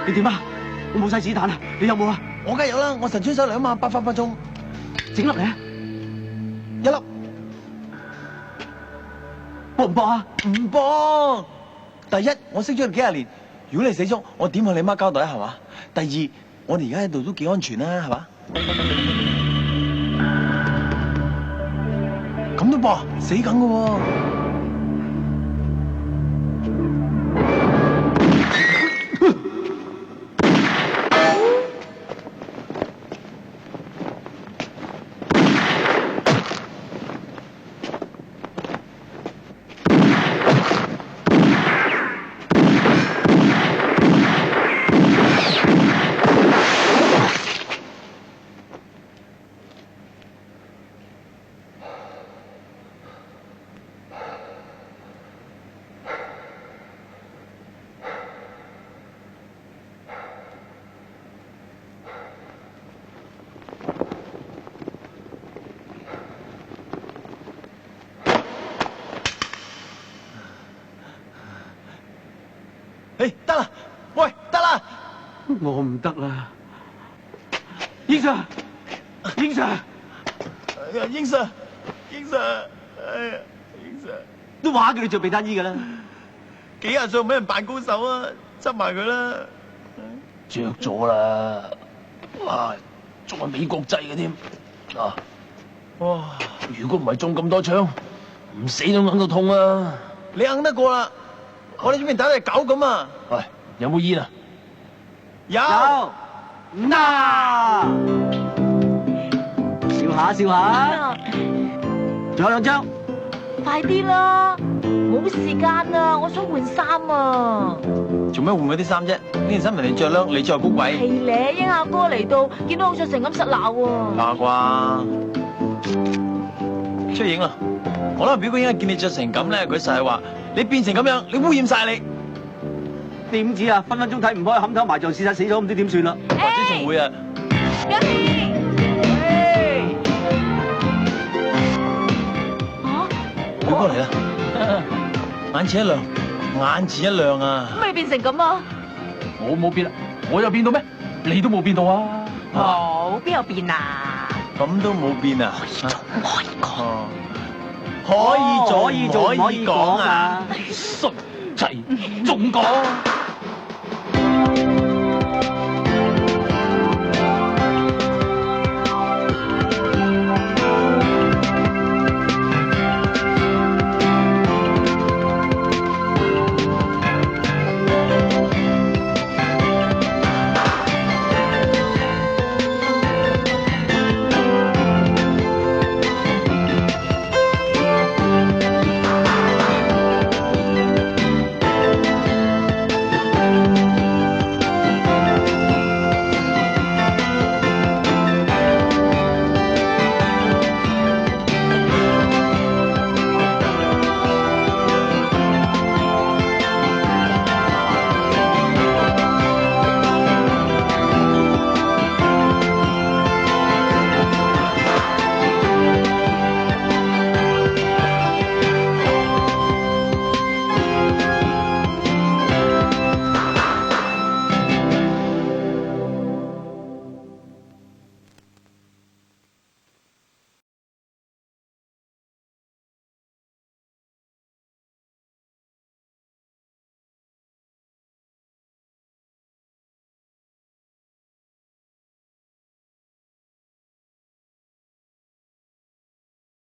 你點啊？我冇晒子彈啊！你有冇啊？我梗係有啦，我神槍手嚟啊嘛，8發8中，整粒嚟啊！一粒，搏唔搏啊？唔搏。第一，我識咗你幾廿年，如果你死咗，我點向你媽交代係嘛？第二，我哋而家喺度都幾安全啦，係嘛？咁都搏，死梗噶喎！誒，得啦，喂，得啦，我唔得啦，英 Sir，英 Sir，哎呀，英 Sir，英 Sir，哎呀，英 Sir，都話叫你做避單衣㗎啦，幾日上俾人扮高手啊，執埋佢啦，着咗啦，哇，仲係美國製嘅添，啊，哇，如果唔係中咁多槍，唔死都硬到痛啊！你硬得過啦，我哋準備打隻狗咁啊！喂，有冇煙啊？有，唔得，笑下笑下，仲有兩張，快啲啦，冇時間啦，我想換衫啊！做咩換嗰啲衫啫？呢件衫人哋着啦，你着係高貴。係咧，英阿哥嚟到，見到我着成咁實鬧喎。怕啩？出去影啦！我諗表哥應該見你着成咁咧，佢實係話你變成咁樣，你污染晒你。點知啊？分分鐘睇唔開，冚頭埋葬，事實死咗，唔知點算啦。或者仲會啊？表哥嚟啦！眼前一亮，眼前一亮啊！咁你變成咁啊？我冇變啊，我有變到咩？你都冇變到啊！冇，邊有變啊？咁都冇變啊？可以做，可以講啊！衰仔，仲講。